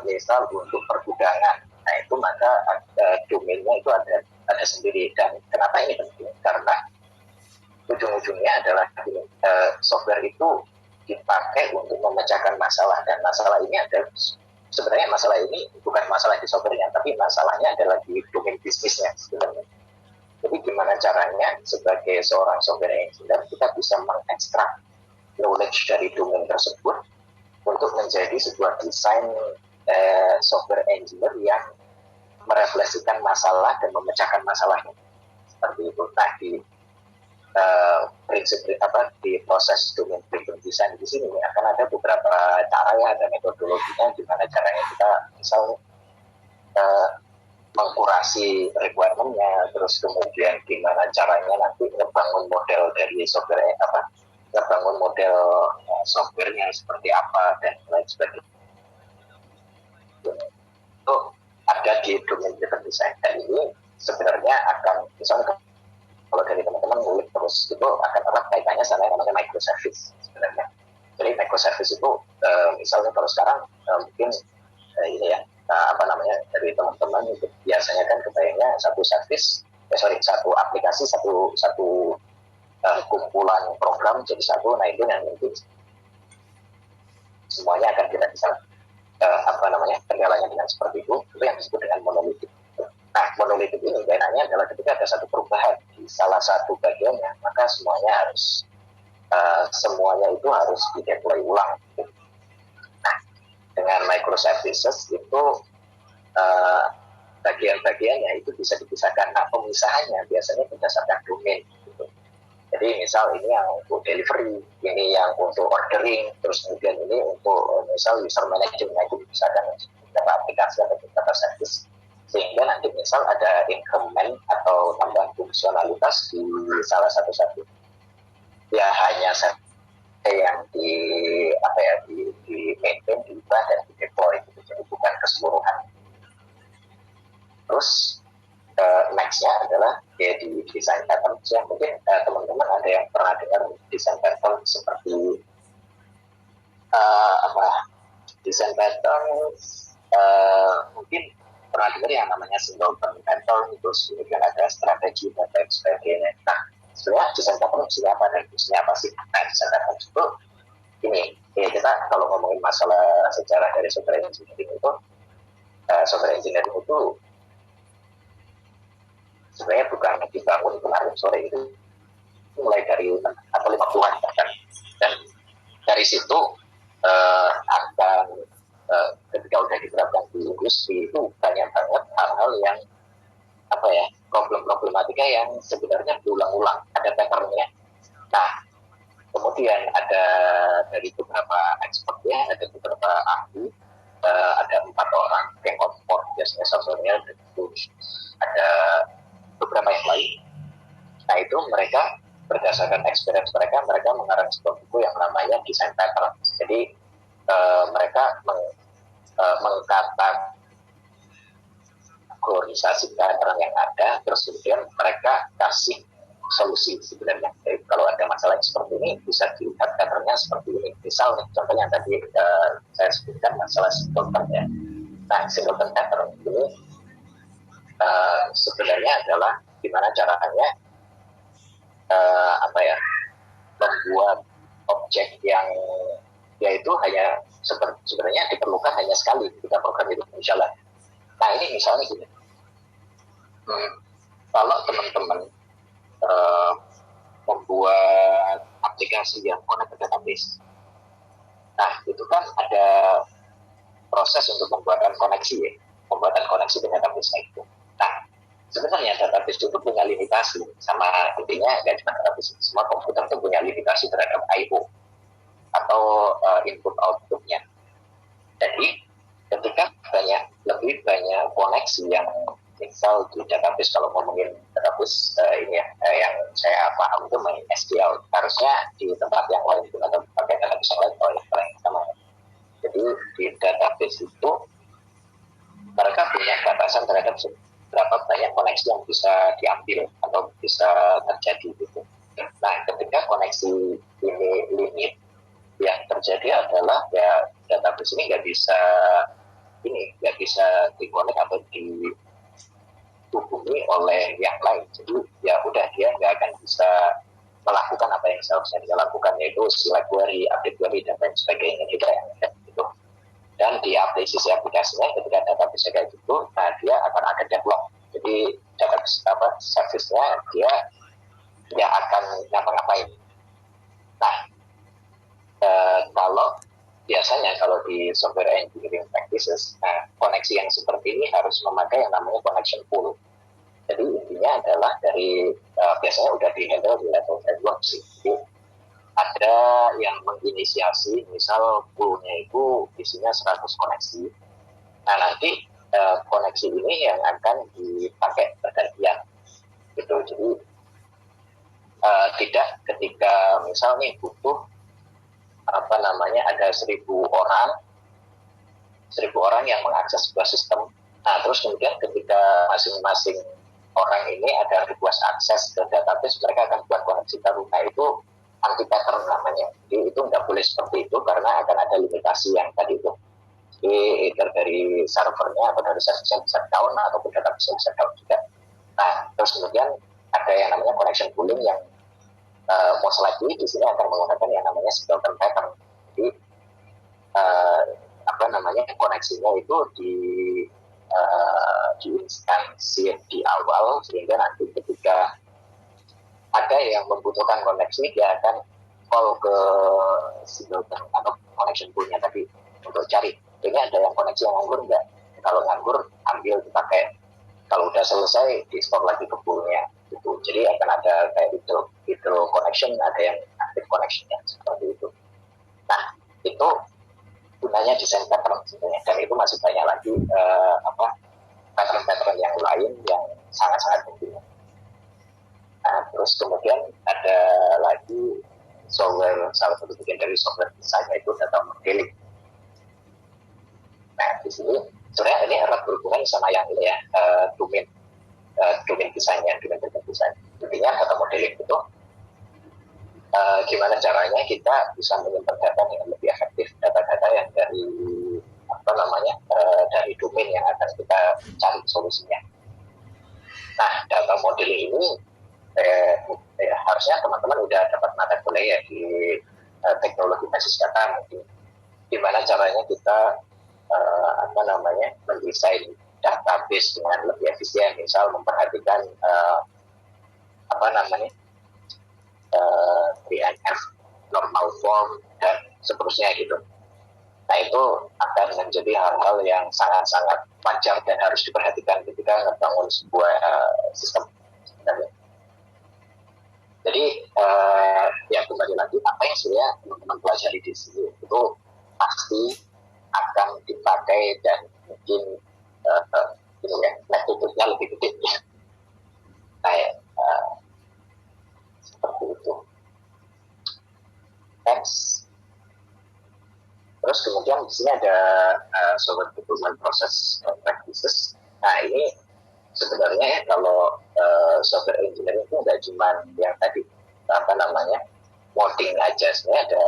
Speaker 4: misal untuk pergudangan, nah itu maka domainnya itu ada sendiri. Dan kenapa ini penting? Karena ujung-ujungnya adalah software itu dipakai untuk memecahkan masalah, dan masalah ini adalah sebenarnya masalah ini bukan masalah di softwarenya, tapi masalahnya adalah di domain bisnisnya sebenarnya. Jadi gimana caranya sebagai seorang software engineer kita bisa mengekstrak knowledge dari domain tersebut untuk menjadi sebuah desain software engineer yang merefleksikan masalah dan memecahkan masalahnya. Seperti itu. Nah, prinsip di proses domain driven design di sini akan ada beberapa cara ya, ada metodologinya, gimana caranya kita misal mengkurasi requirement-nya, terus kemudian gimana caranya nanti ngebangun model dari software ngebangun model softwarenya seperti apa dan lain sebagainya. Itu ada di domain driven design, dan ini sebenarnya akan misalnya kalau dari teman-teman ngulik terus itu akan erat kaitannya sama yang namanya microservice sebenarnya. Jadi microservice itu misalnya kalau sekarang mungkin dari teman-teman itu biasanya kan kebayangnya satu aplikasi, satu kumpulan program jadi satu. Nah itu yang mungkin semuanya akan kita bisa kendalanya dengan seperti itu yang disebut dengan monolitik. Nah, monolitik ini bedanya adalah ketika ada satu perubahan di salah satu bagiannya, maka semuanya itu harus di-deploy ulang. Nah, dengan microservices itu bagian-bagiannya itu bisa dipisahkan. Nah, pemisahannya biasanya berdasarkan domain. Gitu. Jadi misal ini yang untuk delivery, ini yang untuk ordering, terus kemudian ini untuk misal user management itu dipisahkan beberapa aplikasi atau beberapa service. Sehingga nanti misal ada increment atau tambahan fungsionalitas di salah satu ya hanya saja yang di maintain, diubah dan di deploy gitu. Jadi bukan keseluruhan. Terus next-nya adalah ya di design pattern. Ya, mungkin teman-teman ada yang pernah dengar design pattern seperti design pattern mungkin pernah dengar yang namanya singleton pattern, terus kemudian ada strategi dan lain sebagainya. Nah, sebenarnya design pattern maksudnya apa dan fungsinya apa sih? Nah, design pattern itu ini ya, kita kalau ngomongin masalah sejarah dari software engineering itu sebenarnya bukan dibangun kemarin sore, itu mulai dari atau 50-an bahkan, dan dari situ ketika udah diterapkan di industri itu banyak banget hal-hal yang problematika yang sebenarnya berulang-ulang, ada patternnya. Nah, kemudian ada dari beberapa expert ya, ada beberapa ahli, ada 4 orang yang output biasanya software, dan itu ada beberapa yang lain. Nah itu mereka berdasarkan experience mereka mengarang sebuah buku yang namanya design pattern. Jadi mereka mengkategorisasi pattern yang ada, terus kemudian mereka kasih solusi sebenarnya. Jadi kalau ada masalah seperti ini bisa dilihat patternnya seperti ini. Misal contohnya yang tadi saya sebutkan masalah singleton ya. Nah singleton pattern ini sebenarnya adalah gimana caranya membuat objek yang yaitu hanya sebenarnya diperlukan hanya sekali ketika program itu berjalan. Nah ini misalnya gini, kalau teman-teman membuat aplikasi yang connect ke database, nah itu kan ada proses untuk pembuatan koneksi dengan database itu. Nah sebenarnya database itu punya limitasi, sama intinya nggak cuma database, semua komputer itu punya limitasi terhadap I/O atau input outputnya. Jadi ketika lebih banyak koneksi yang misal di database, kalau ngomongin database yang saya paham itu main SQL, harusnya di tempat yang lain pun atau pakai database yang lain kalau yang sama. Jadi di database itu mereka punya batasan terhadap berapa banyak koneksi yang bisa diambil atau bisa terjadi gitu. Nah, ketika koneksi ini limit, yang terjadi adalah ya database ini nggak bisa dikonek atau dihubungi oleh yang lain. Jadi ya udah dia nggak akan bisa melakukan apa yang seharusnya dia lakukan, yaitu select query, update query dan lain sebagainya gitu. Dan di sisi aplikasinya ketika database kayak gitu, nah dia akan ada deadlock. Jadi database service-nya dia tidak akan ngapa-ngapain. Nah, kalau di software engineering practices, nah, koneksi yang seperti ini harus memakai yang namanya connection pool. Jadi intinya adalah biasanya udah di-handle di level framework sih. Jadi ada yang menginisiasi, misal poolnya itu isinya 100 koneksi. Nah nanti koneksi ini yang akan dipakai bergantian gitu. Jadi tidak ketika misal nih butuh ada 1.000 orang yang mengakses sebuah sistem. Nah terus kemudian ketika masing-masing orang ini ada request akses ke database, mereka akan buat koneksi baru. Nah itu anti pattern namanya. Jadi itu nggak boleh seperti itu karena akan ada limitasi yang tadi itu. either dari servernya atau dari servisnya bisa down ataupun database bisa down juga. Nah, terus kemudian ada yang namanya connection pooling yang most likely di sini akan menggunakan yang namanya singleton pattern. Jadi koneksinya itu di instansi di awal, sehingga nanti ketika ada yang membutuhkan koneksi dia akan call ke singleton atau connection poolnya tadi untuk cari ini ada yang koneksi yang nganggur enggak. Kalau nganggur ambil dipakai, kalau udah selesai di store lagi ke poolnya gitu. Jadi akan ada kayak hydro connection, ada yang active connectionnya seperti itu. Nah itu gunanya desain pattern sebenarnya, dan itu masih banyak lagi pattern-pattern yang lain yang sangat-sangat penting. Nah, terus kemudian ada lagi software, salah satu bagian dari software design yaitu data modeling. Nah, di sini sebenarnya ini erat berhubungan sama yang ini ya, domain desainnya, domain desain. Intinya data modeling itu gimana caranya kita bisa menyimpan data dengan lebih efektif, data-data yang dari dari domain yang akan kita cari solusinya. Nah, data modeling ini harusnya teman-teman udah dapat mata kuliah ya di teknologi basis data, mungkin gimana caranya kita mendesain database dengan lebih efisien, misal memperhatikan DNF, normal form dan seterusnya gitu. Nah itu akan menjadi hal-hal yang sangat-sangat wajar dan harus diperhatikan ketika membangun sebuah sistem sebenarnya. Jadi ya kembali lagi apa yang sebenarnya teman-teman pelajari di sini itu pasti akan dipakai dan mungkin magnitude-nya lebih gede ya. Seperti itu. Next. Terus kemudian di sini ada software development process practices. Nah ini sebenarnya kalau software engineering itu nggak cuma yang tadi modding aja, sebenarnya ada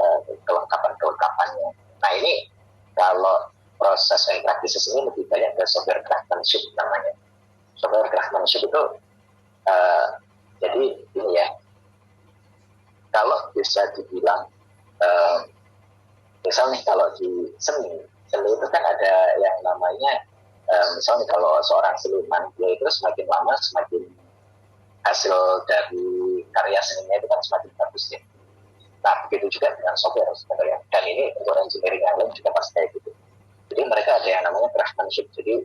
Speaker 4: kelengkapan-kelengkapannya. Nah ini kalau proses and practices ini lebih banyak ke software craftsmanship namanya. Software craftsmanship itu jadi ini ya, kalau bisa dibilang misalnya kalau di seni itu kan ada yang namanya misalnya kalau seorang seniman dia itu semakin lama semakin hasil dari karya seninya itu kan semakin bagus ya. Nah begitu juga dengan software sebenarnya, dan ini untuk engineering yang lain juga pasti kayak gitu. Jadi mereka ada yang namanya craftsmanship, jadi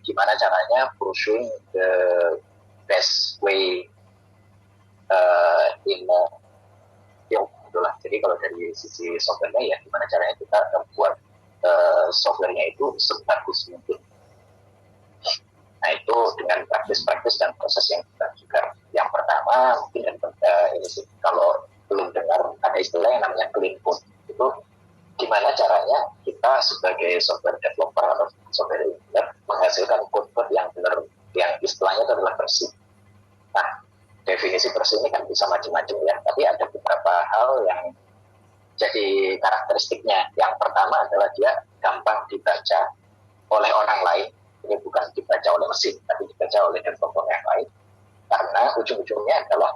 Speaker 4: gimana caranya pursuing the best way in field itulah. Jadi kalau dari sisi softwarenya ya gimana caranya kita membuat softwarenya itu sebagus mungkin. Nah itu dengan praktis-praktis dan proses yang kita juga. Yang pertama mungkin ini sih, kalau belum dengar ada istilah yang namanya clean code. Itu gimana caranya kita sebagai software developer atau software engineer menghasilkan code yang benar, yang istilahnya itu adalah bersih. Nah definisi bersih ini kan bisa macam-macam ya, tapi ada beberapa hal yang jadi karakteristiknya. Yang pertama adalah dia gampang dibaca oleh orang lain. Ini bukan dibaca oleh mesin, tapi dibaca oleh developer yang lain, karena ujung-ujungnya adalah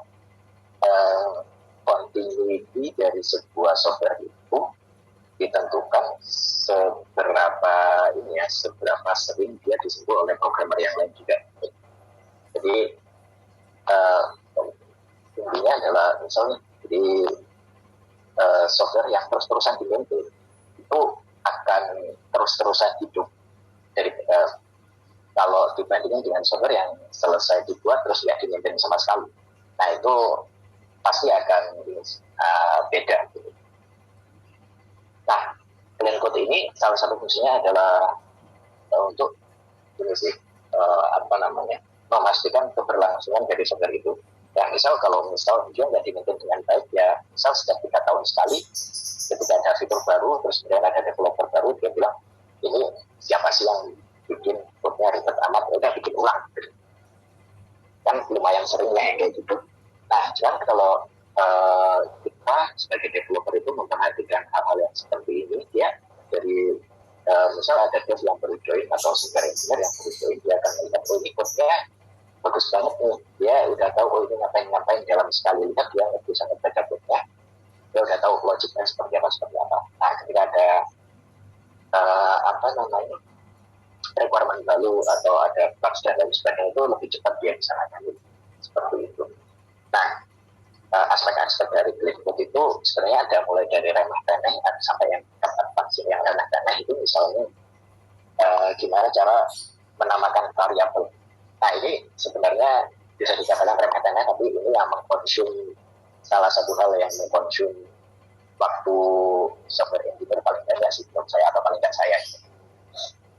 Speaker 4: continuity dari sebuah software itu ditentukan seberapa sering dia disentuh oleh programmer yang lain juga. Jadi intinya adalah misalnya jadi software yang terus-terusan dimaintain itu akan terus-terusan hidup dari kalau dibandingkan dengan software yang selesai dibuat terus ya dimaintain sama sekali. Nah itu pasti akan beda gitu. Nah clean code ini salah satu fungsinya adalah untuk ini sih memastikan keberlangsungan dari software itu. Ya misal dia nggak dimaintain dengan baik ya, misal setiap 3 tahun sekali ketika ada fitur baru terus kemudian ada developer baru dia bilang ini siapa sih yang bikin code-nya ribet amat, udah bikin ulang gitu. Kan lumayan sering ya kayak gitu. Nah cuman kalau kita sebagai developer itu memperhatikan hal-hal yang seperti ini, dia dari misal ada dev yang baru join atau senior engineer yang baru join, dia akan melihat oh ini code-nya bagus banget nih, dia udah tahu oh ini ngapain dalam sekali lihat dia nggak bisa membaca code-nya, dia udah tahu logiknya seperti apa. Nah ketika ada requirement baru atau ada bugs dan lain sebagainya itu lebih cepat dia bisa nangani seperti itu. Nah aspek-aspek dari clean code itu sebenarnya ada mulai dari remeh-temeh sampai yang advance. Yang remeh-temeh itu misalnya gimana cara menamakan variabel. Nah ini sebenarnya bisa dikatakan remeh-temeh, tapi ini yang mengkonsum salah satu hal yang mengkonsum waktu software engineer paling banyak sih menurut saya, atau paling nggak saya.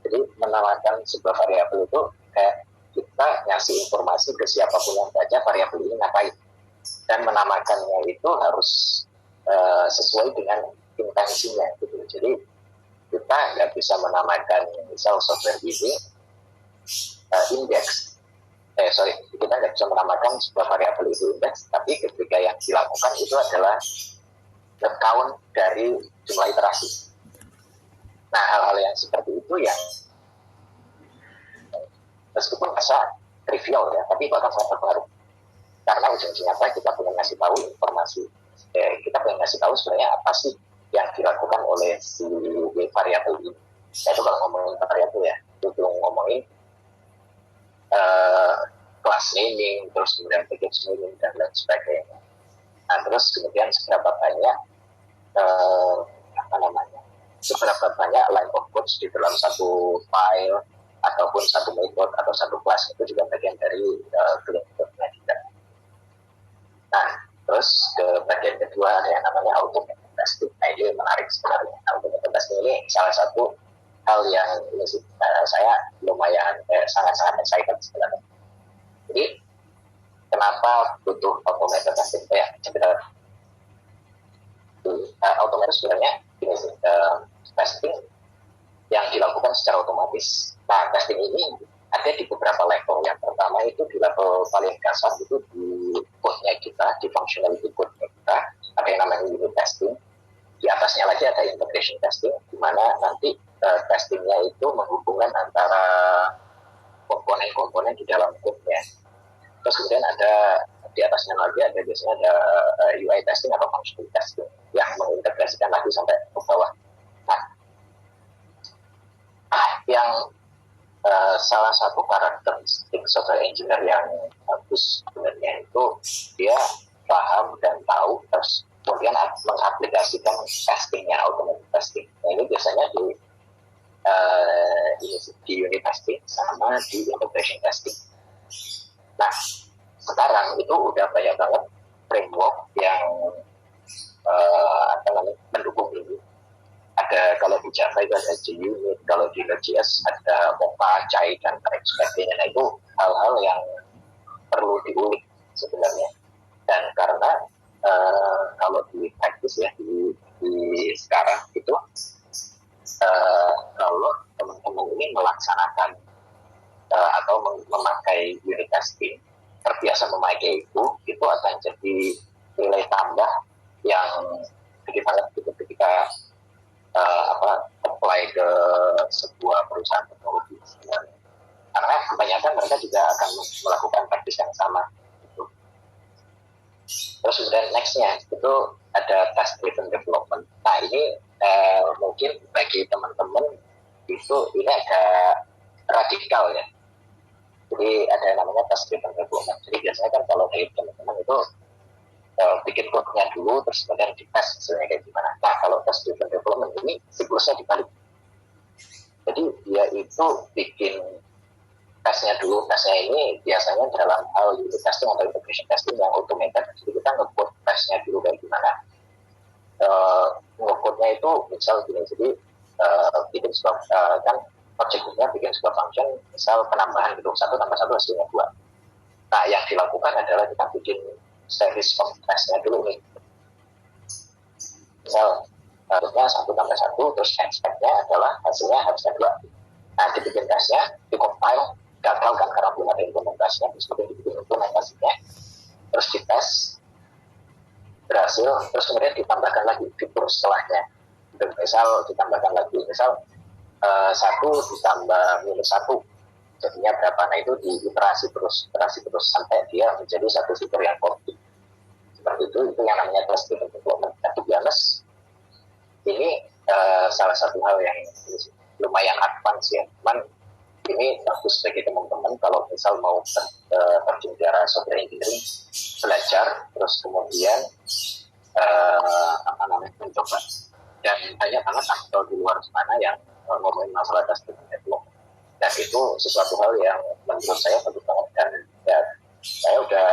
Speaker 4: Jadi menamakan sebuah variabel itu kayak kita ngasih informasi ke siapapun yang baca variabel ini ngapain, dan menamakannya itu harus sesuai dengan intensinya gitu. Jadi kita nggak bisa menamakan misal software ini index. Kita nggak bisa menamakan sebuah variabel itu index, tapi ketika yang dilakukan itu adalah count dari jumlah iterasi. Nah hal-hal yang seperti itu yang meskipun rasa trivial ya, tapi itu akan sangat berpengaruh. Karena ujung-ujungnya apa, kita pengen ngasih tahu informasi, kita pengen ngasih tahu sebenarnya apa sih yang dilakukan oleh si variabel ini. Nah itu kalau ngomongin variabel ya, itu belum ngomongin class naming, terus kemudian package naming dan lain sebagainya. Nah terus kemudian seberapa banyak seberapa banyak line of code di dalam satu file ataupun satu method atau satu kelas, itu juga bagian dari clean code-nya juga. Nah terus ke bagian kedua ada yang namanya automated testing. Nah ini menarik sebenarnya. Automated testing ini salah satu hal yang ini sih, saya lumayan sangat-sangat excited sebenarnya. Jadi kenapa butuh automated testing? Ya sebenarnya automated sebenarnya ini sih, testing yang dilakukan secara otomatis. Nah testing ini ada di beberapa level. Yang pertama itu di level paling kasar, itu di code-nya kita, di functionality code-nya kita ada yang namanya unit testing. Di atasnya lagi ada integration testing, di mana nanti testingnya itu menghubungkan antara komponen-komponen di dalam code-nya. Terus kemudian ada di atasnya lagi ada biasanya ada UI testing atau functional testing yang mengintegrasikan lagi sampai ke bawah. Nah, yang salah satu karakteristik software engineer yang bagus sebenarnya itu dia paham dan tahu, terus kemudian mengaplikasikan testingnya, automated testing. Nah, ini biasanya di unit testing sama di integration testing. Nah, sekarang itu udah banyak banget framework yang mendukung ini. Ada kalau di Java itu ada JUnit, kalau di Node.js ada Mocha, Chai, dan lain sebagainya. Nah, itu hal-hal yang perlu diulik sebenarnya. Dan karena kalau di praktis ya di sekarang itu kalau teman-teman ini melaksanakan atau memakai unit testing, terbiasa memakai itu akan jadi nilai tambah yang sedikit banget gitu ketika apply ke sebuah perusahaan teknologi sebenarnya. Karena kebanyakan mereka juga akan melakukan praktis yang sama gitu. Terus kemudian nextnya itu ada test driven development. Nah ini mungkin bagi teman-teman itu ini agak radikal ya. Jadi ada yang namanya test driven development. Jadi biasanya kan kalau dari teman-teman itu bikin code-nya dulu, terus kemudian dites hasilnya kayak gimana. Nah kalau test driven development ini siklusnya dibalik. Jadi dia itu bikin tesnya dulu. Tesnya ini biasanya dalam hal unit testing atau integration testing yang automated. Jadi kita nge-code tesnya dulu kayak gimana. Nge-code-nya itu misal gini, jadi bikin sebuah kan objektifnya bikin sebuah function, misal penambahan gitu, 1 tambah 1 hasilnya 2. Nah yang dilakukan adalah kita bikin series of testnya dulu nih. Misal harusnya 1 tambah 1, terus expect-nya adalah hasilnya harusnya 2. Nah dibikin testnya, di compile, gagal kan karena belum ada implementasinya, terus kemudian dibikin implementasinya, terus dites, berhasil, terus kemudian ditambahkan lagi fitur setelahnya. Misal ditambahkan lagi, misal 1 ditambah -1 jadinya berapa. Nah itu diiterasi terus sampai dia menjadi satu fitur yang komplit. Seperti itu yang namanya test driven development. Nah, to be honest, ini salah satu hal yang lumayan advance ya. Cuman ini bagus bagi teman-teman kalau misal mau terjun ke arah software engineering, belajar terus kemudian mencoba. Dan banyak banget aktor di luar sana yang ngomongin masalah test driven development. Dan itu sesuatu hal yang menurut saya penting banget, dan saya udah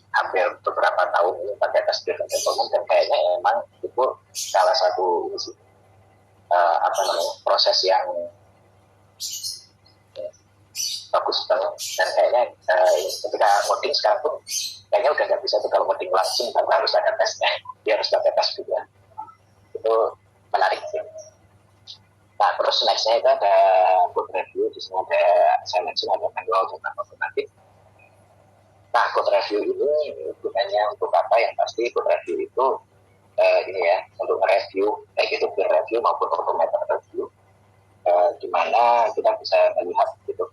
Speaker 4: hampir beberapa tahun ini pakai test driven development, dan kayaknya emang itu salah satu proses yang bagus banget. Dan kayaknya ketika coding sekarang pun kayaknya udah nggak bisa tuh kalau coding langsung tanpa harus ada tesnya, dia harus pakai tes juga. Itu menarik sih. Nah terus nextnya itu ada code review. Di sini ada saya mention ada manual dan otomatis. Nah code review ini gunanya untuk apa? Yang pasti code review itu ini ya, untuk review baik itu peer review maupun automated review, di mana kita bisa melihat gitu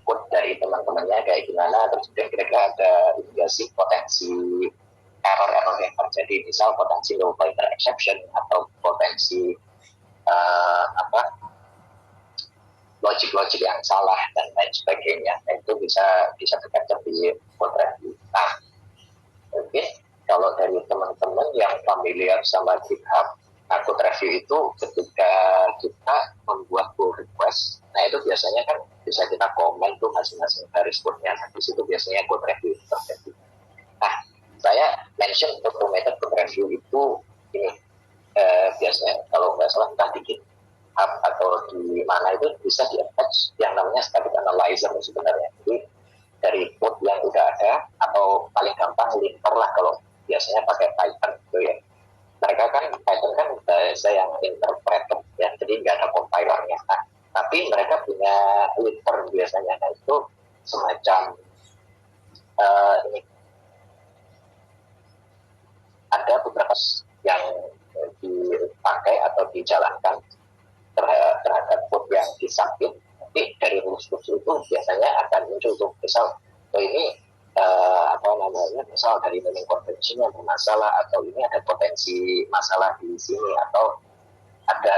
Speaker 4: code dari teman-temannya kayak gimana, terus kira-kira ada indikasi potensi error yang terjadi, misal potensi low pointer exception atau potensi logik-logik yang salah dan lain sebagainya. Nah, itu bisa tercapture di code review. Nah, mungkin kalau dari teman-teman yang familiar sama GitHub, nah code review itu ketika kita membuat pull request, nah itu biasanya kan bisa kita komen tuh masing-masing garis code-nya. Nah, di situ biasanya code review terjadi. Nah, saya mention automated code review itu ini biasanya kalau nggak salah entah di GitHub atau di mana itu bisa di-attach yang namanya static analyzer sebenarnya. Jadi dari code yang udah ada, atau paling gampang linter lah kalau biasanya pakai Python gitu ya. Mereka kan Python kan bahasa yang interpreted ya, jadi nggak ada compilernya. Nah, tapi mereka punya linter biasanya. Nah itu semacam ini ada beberapa yang dipakai atau dijalankan terhadap code yang disubmit. Nanti dari rules-rules itu biasanya akan muncul tuh, misal ini misal dari naming convention yang bermasalah, atau ini ada potensi masalah di sini, atau ada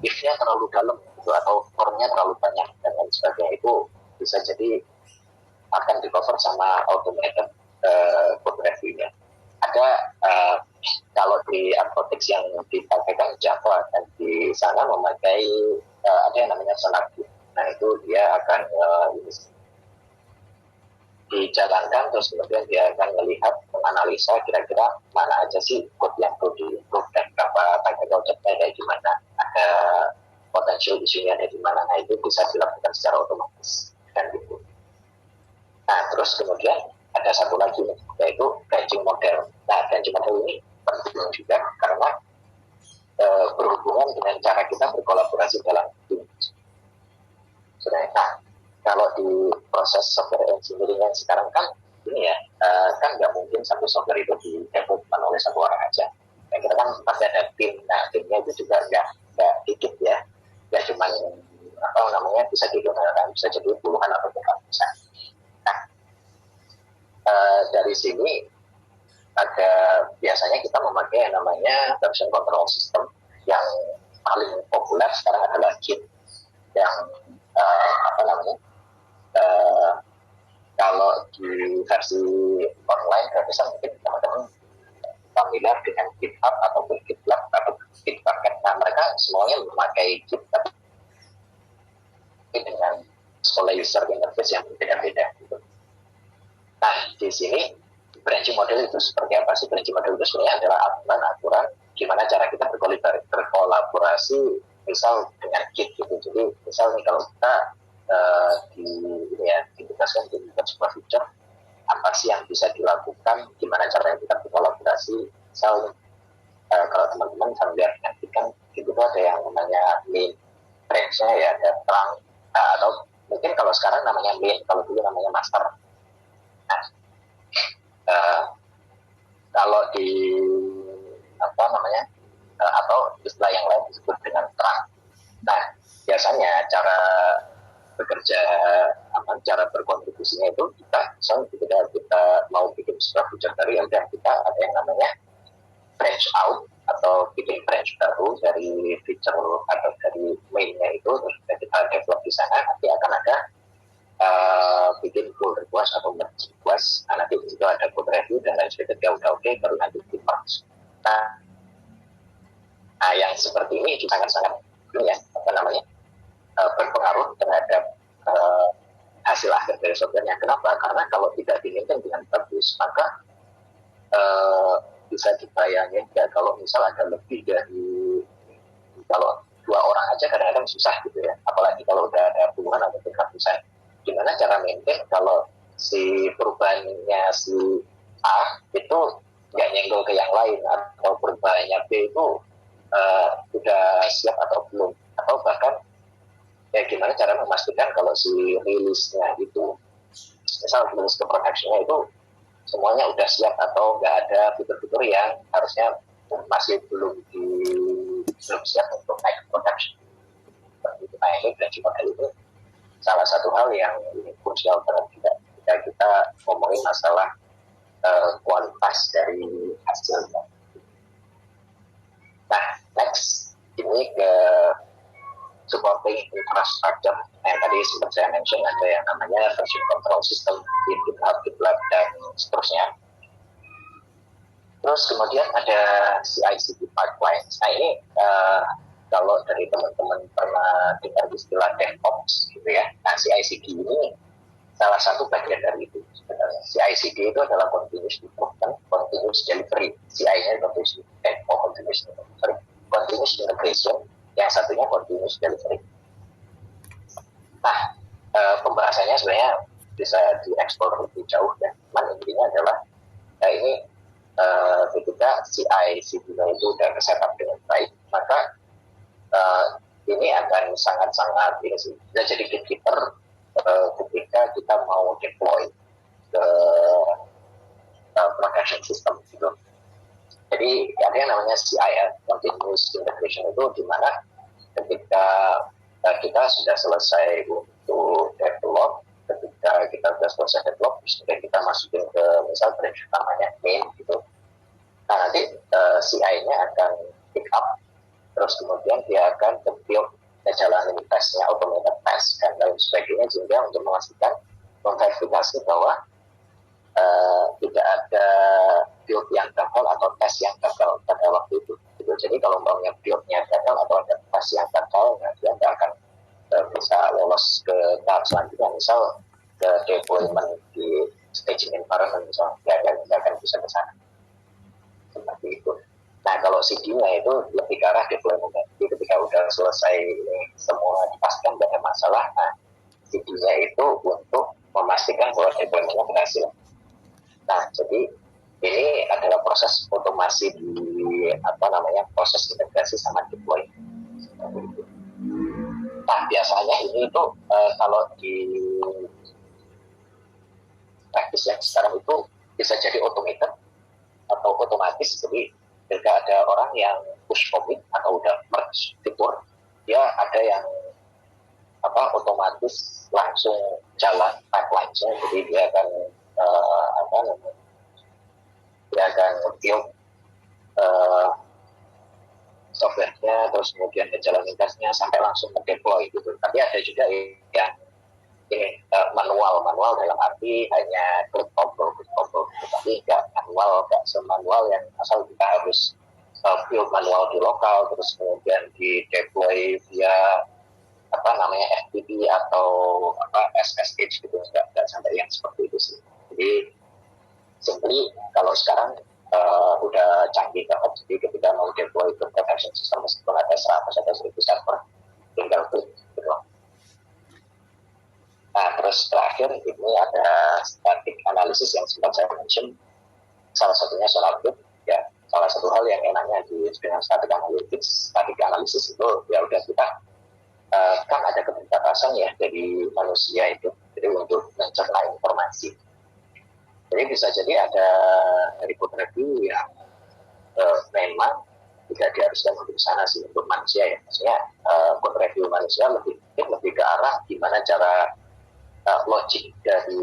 Speaker 4: if-nya terlalu dalam gitu, atau formnya terlalu banyak dan lain sebagainya. Itu bisa jadi akan di cover sama automated code review-nya. Ada kalau di Arcotix yang dipakai Java, dan di sana memakai ada yang namanya Sonarcube. Nah itu dia akan dijalankan, terus kemudian dia akan melihat, menganalisa kira-kira mana aja sih code yang perlu di-improve dan berapa technical check-nya kayak gimana, ada potential issue-nya ada di mana. Nah itu bisa dilakukan secara otomatis dan gitu. Nah terus kemudian ada satu lagi nih, yaitu branching model. Nah branching model ini penting juga karena berhubungan dengan cara kita berkolaborasi dalam tim. Nah kalau di proses software engineering yang sekarang kan ini ya, kan nggak mungkin satu software itu di-development oleh satu orang aja. Nah, kita kan pasti ada tim. Nah, timnya itu juga nggak dikit ya. Nggak cuma bisa digunakan, bisa jadi puluhan atau ratusan. Nah, dari sini ada biasanya kita memakai yang namanya version control system. Yang paling populer sekarang adalah Git, yang kalau di versi online gratisan mungkin teman-teman familiar dengan GitHub ataupun GitLab atau Gitbucket. Nah mereka semuanya memakai Git tapi dengan sekolah user interface yang berbeda-beda gitu. Nah di sini branching model itu seperti apa sih? Branching model itu sebenarnya adalah aturan gimana cara kita berkolaborasi misal dengan Git gitu. Jadi misal nih kalau kita ditugaskan untuk membuat sebuah feature, apa sih yang bisa dilakukan, gimana caranya kita berkolaborasi. Misal kalau teman-teman familiar dengan Git kan itu ada yang namanya main branch-nya ya, ada trunk, atau mungkin kalau sekarang namanya main, kalau dulu namanya master. Nah, kalau di solusinya itu kita misalnya ketika kita mau bikin sebuah feature baru, ya udah kita ada yang namanya branch out atau bikin branch baru dari feature atau dari mainnya itu, terus kita develop di sana. Nanti akan ada bikin pull request atau merge request. Nah, nanti itu ada code review dan lain sebagainya. Udah oke, baru nanti di merge. Nah, yang seperti ini juga sangat-sangat berpengaruh terhadap hasil akhir dari softwarenya. Kenapa? Karena kalau tidak dimaintain dengan bagus, maka bisa dibayangin ya, kalau misal ada lebih dari, kalau 2 orang aja kadang-kadang susah gitu ya, apalagi kalau udah ada puluhan atau ratusan. Gimana cara maintain kalau si perubahannya si A itu nggak nyenggol ke yang lain, atau perubahannya B itu sudah siap atau belum, atau bahkan ya gimana cara memastikan kalau si rilisnya itu, misal rilis ke productionnya itu semuanya udah siap atau nggak ada fitur-fitur yang harusnya masih belum siap untuk naik ke production. Nah, ini branching model itu salah satu hal yang krusial ketika kita ngomongin masalah kualitas dari hasilnya. Nah, next ini ke supporting infrastructure. Yang tadi sempat saya mention ada yang namanya version control system di GitHub, GitLab, dan seterusnya. Terus kemudian ada CI/CD pipelines. Nah, ini kalau dari teman-teman pernah dengar istilah DevOps gitu ya. Nah, CI/CD ini salah satu bagian dari itu. Sebenarnya CI/CD itu adalah continuous improvement, continuous delivery. CI-nya continuous integration, yang satunya continuous delivery. Nah, pembahasannya sebenarnya bisa dieksplor lebih jauh ya. Cuman intinya adalah ini ketika CI/CD-nya itu sudah setup dengan baik, maka ini akan sangat-sangat bisa jadi gatekeeper ketika kita mau deploy ke production system gitu. Jadi ada yang namanya CIL, continuous integration, itu di mana ketika kita sudah selesai untuk develop, ketika kita sudah selesai develop, kemudian kita masukin ke misal branch utamanya main gitu. Nah, nanti CI-nya akan pick up, terus kemudian dia akan build jalanin testnya, automated test dan lain sebagainya, sehingga untuk memastikan memverifikasi bahwa tidak ada build yang gagal atau tes yang gagal pada waktu itu. Gitu. Jadi kalau umpamanya build-nya gagal atau ada tes yang gagal, nah dia nggak akan bisa lolos ke tahap selanjutnya, misal ke deployment di staging environment misalnya, nggak akan bisa ke sana. Seperti itu. Nah, kalau CD-nya itu lebih ke arah deployment. Jadi ketika udah selesai semua dipastikan nggak ada masalah, nah CD-nya itu untuk memastikan bahwa deployment-nya berhasil. Nah, jadi ini adalah proses otomasi di proses integrasi sama deploy. Nah, biasanya ini itu kalau di praktis yang sekarang itu bisa jadi automated atau otomatis. Jadi ketika ada orang yang push commit atau udah merge fitur, dia ada yang otomatis langsung jalan pipeline-nya. Jadi dia akan dia akan build software-nya, terus kemudian jalanin testnya sampai langsung ke deploy gitu. Tapi ada juga yang ini manual dalam arti hanya klik tombol, tapi nggak semanual yang asal kita harus build manual di lokal, terus kemudian di deploy via FTP atau SSH gitu, nggak sampai yang seperti itu sih. Jadi simply kalau sekarang udah canggih banget, jadi ketika mau deploy ke production system meskipun ada 100 atau 1000 server, tinggal klik gitu. Nah, terus terakhir ini ada static analysis yang sempat saya mention, salah satunya SonarQube ya. Salah satu hal yang enaknya dengan static analysis itu ya udah kita kan ada keterbatasan ya dari manusia itu, jadi untuk mencerna informasi. Jadi bisa jadi ada report review yang memang tidak diharuskan untuk sana sih untuk manusia ya. Maksudnya code review manusia lebih ke arah gimana cara logik dari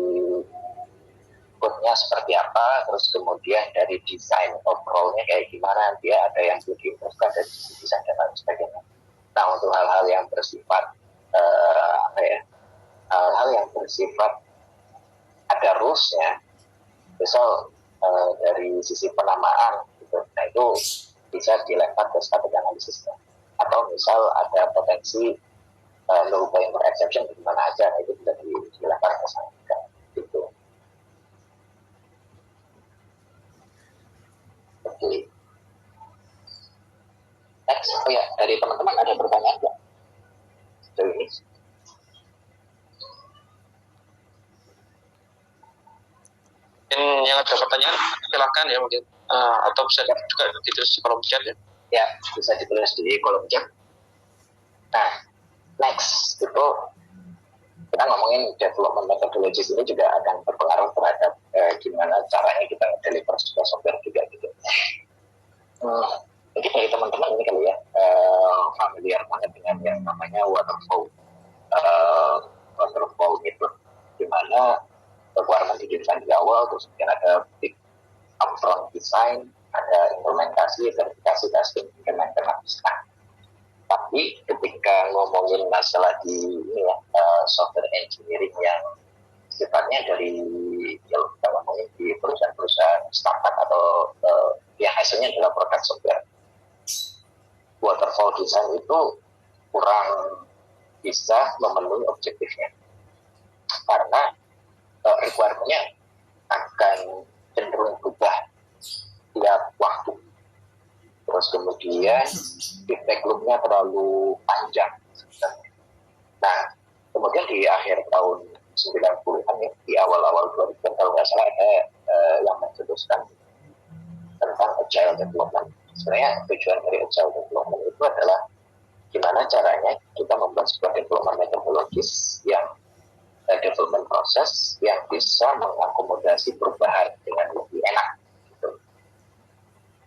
Speaker 4: code-nya seperti apa, terus kemudian dari desain overall-nya kayak gimana, dia ada yang perlu diimprove dari desain dan lain sebagainya. Nah, untuk hal-hal yang bersifat hal-hal yang bersifat ada rules-nya, misal dari sisi penamaan gitu, nah itu bisa dilempar ke static analisisnya. Atau misal ada potensi null pointer exception di mana aja, nah itu bisa dilempar ke sana gitu. Oke. Next, oh ya, dari teman-teman ada pertanyaan nggak? Sejauh ini?
Speaker 2: Yang ada pertanyaan silakan ya mungkin, atau bisa juga ditulis di kolom chat ya.
Speaker 4: Ya, bisa ditulis di kolom chat. Nah, next itu kita ngomongin development methodologies ini juga akan berpengaruh terhadap gimana caranya kita deliver sebuah software juga gitu. Mungkin dari teman-teman ini kali ya familiar banget dengan yang namanya waterfall itu, dimana requirement didesain di awal, terus kemudian ada big upfront design, ada implementasi, verifikasi, testing, maintenance. Nah, tapi ketika ngomongin masalah di ini ya, software engineering yang sifatnya dari kalau kita ngomongin di perusahaan-perusahaan startup atau yang hasilnya adalah produk software, waterfall design itu kurang bisa memenuhi objektifnya karena requirement-nya akan cenderung berubah tiap waktu. Terus kemudian feedback loop-nya terlalu panjang. Nah, kemudian di akhir tahun 90-an ya, di awal-awal 2000-an kalau nggak salah ada yang mencetuskan tentang agile development. Sebenarnya tujuan dari agile development itu adalah gimana caranya kita membuat sebuah development methodologis yang development proses yang bisa mengakomodasi perubahan dengan lebih enak gitu,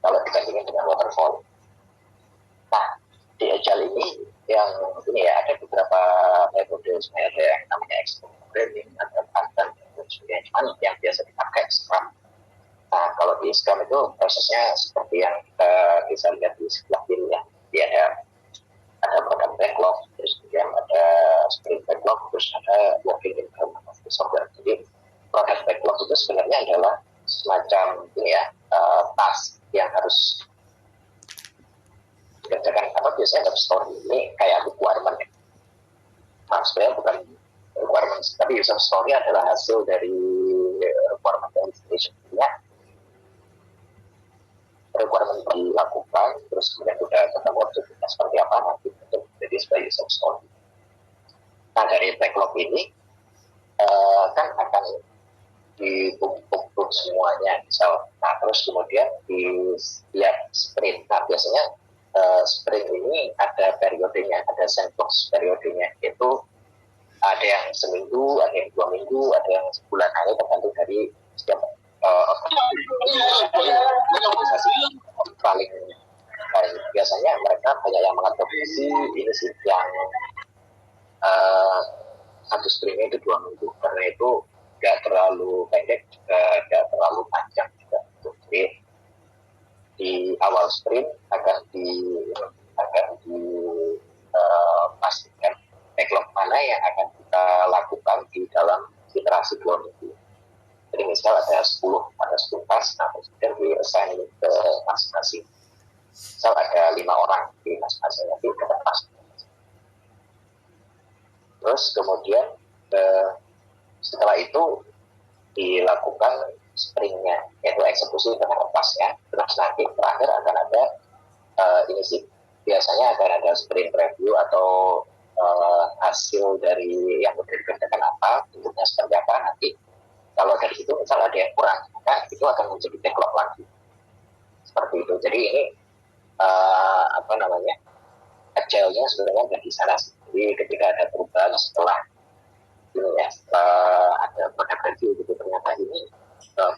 Speaker 4: kalau dibandingkan dengan waterfall. Nah, di agile ini yang ini ya ada beberapa metode, ada yang namanya extreme programming, ada Kanban dan sebagainya, cuman yang biasa dipakai Scrum. Nah, kalau di Scrum itu prosesnya seperti yang kita bisa lihat di sebelah kiri ya, dia ada product backlog, terus kemudian ada sprint backlog, terus ada working in progress of the software. Jadi product backlog itu sebenarnya adalah semacam ini ya, task yang harus dikerjakan. Apa biasanya dalam story ini kayak requirement ya. Nah, sebenarnya bukan requirement, tapi user story adalah hasil dari requirement dari station-nya. Requirement dilakukan, terus kemudian sudah ketemu objektifnya seperti apa, nanti untuk jadi sebagai user story. Nah, dari backlog ini kan akan ditumpuk semuanya misal. Nah, terus kemudian di setiap sprint, nah biasanya sprint ini ada periodenya, ada sandbox periodenya, itu ada yang seminggu, ada yang 2 minggu, ada yang sebulan, ini tergantung dari setiap organisasi. Paling biasanya mereka banyak yang mengadopsi ini sih, yang satu sprintnya itu 2 minggu, karena itu nggak terlalu pendek juga nggak terlalu panjang juga. Jadi di awal sprint akan dipastikan backlog mana yang akan kita lakukan di dalam iterasi 2 minggu. Jadi misal ada 10 task, nah kemudian di-assign ke masing-masing. Misal ada 5 orang di masing-masing, nanti kita pas. Terus kemudian setelah itu dilakukan sprintnya, yaitu eksekusi dengan pasnya. Terus nanti terakhir akan ada ini sih, biasanya akan ada sprint review atau hasil dari yang sudah dikerjakan apa, bentuknya seperti apa. Nanti kalau dari situ misal ada yang kurang, nah itu akan menjadi backlog lagi. Seperti itu. Jadi ini agile-nya sebenarnya ada di sana. Jadi ketika ada perubahan setelah ini ya, ada product review gitu, ternyata ini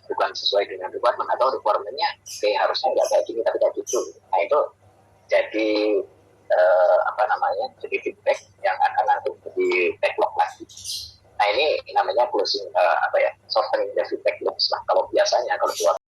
Speaker 4: bukan sesuai dengan requirement atau requirement-nya harusnya nggak kayak gini tapi kayak gitu. Nah itu jadi jadi feedback yang akan nanti jadi backlog lagi. Nah ini namanya closing shortening the feedback loops lah. Kalau biasanya kalau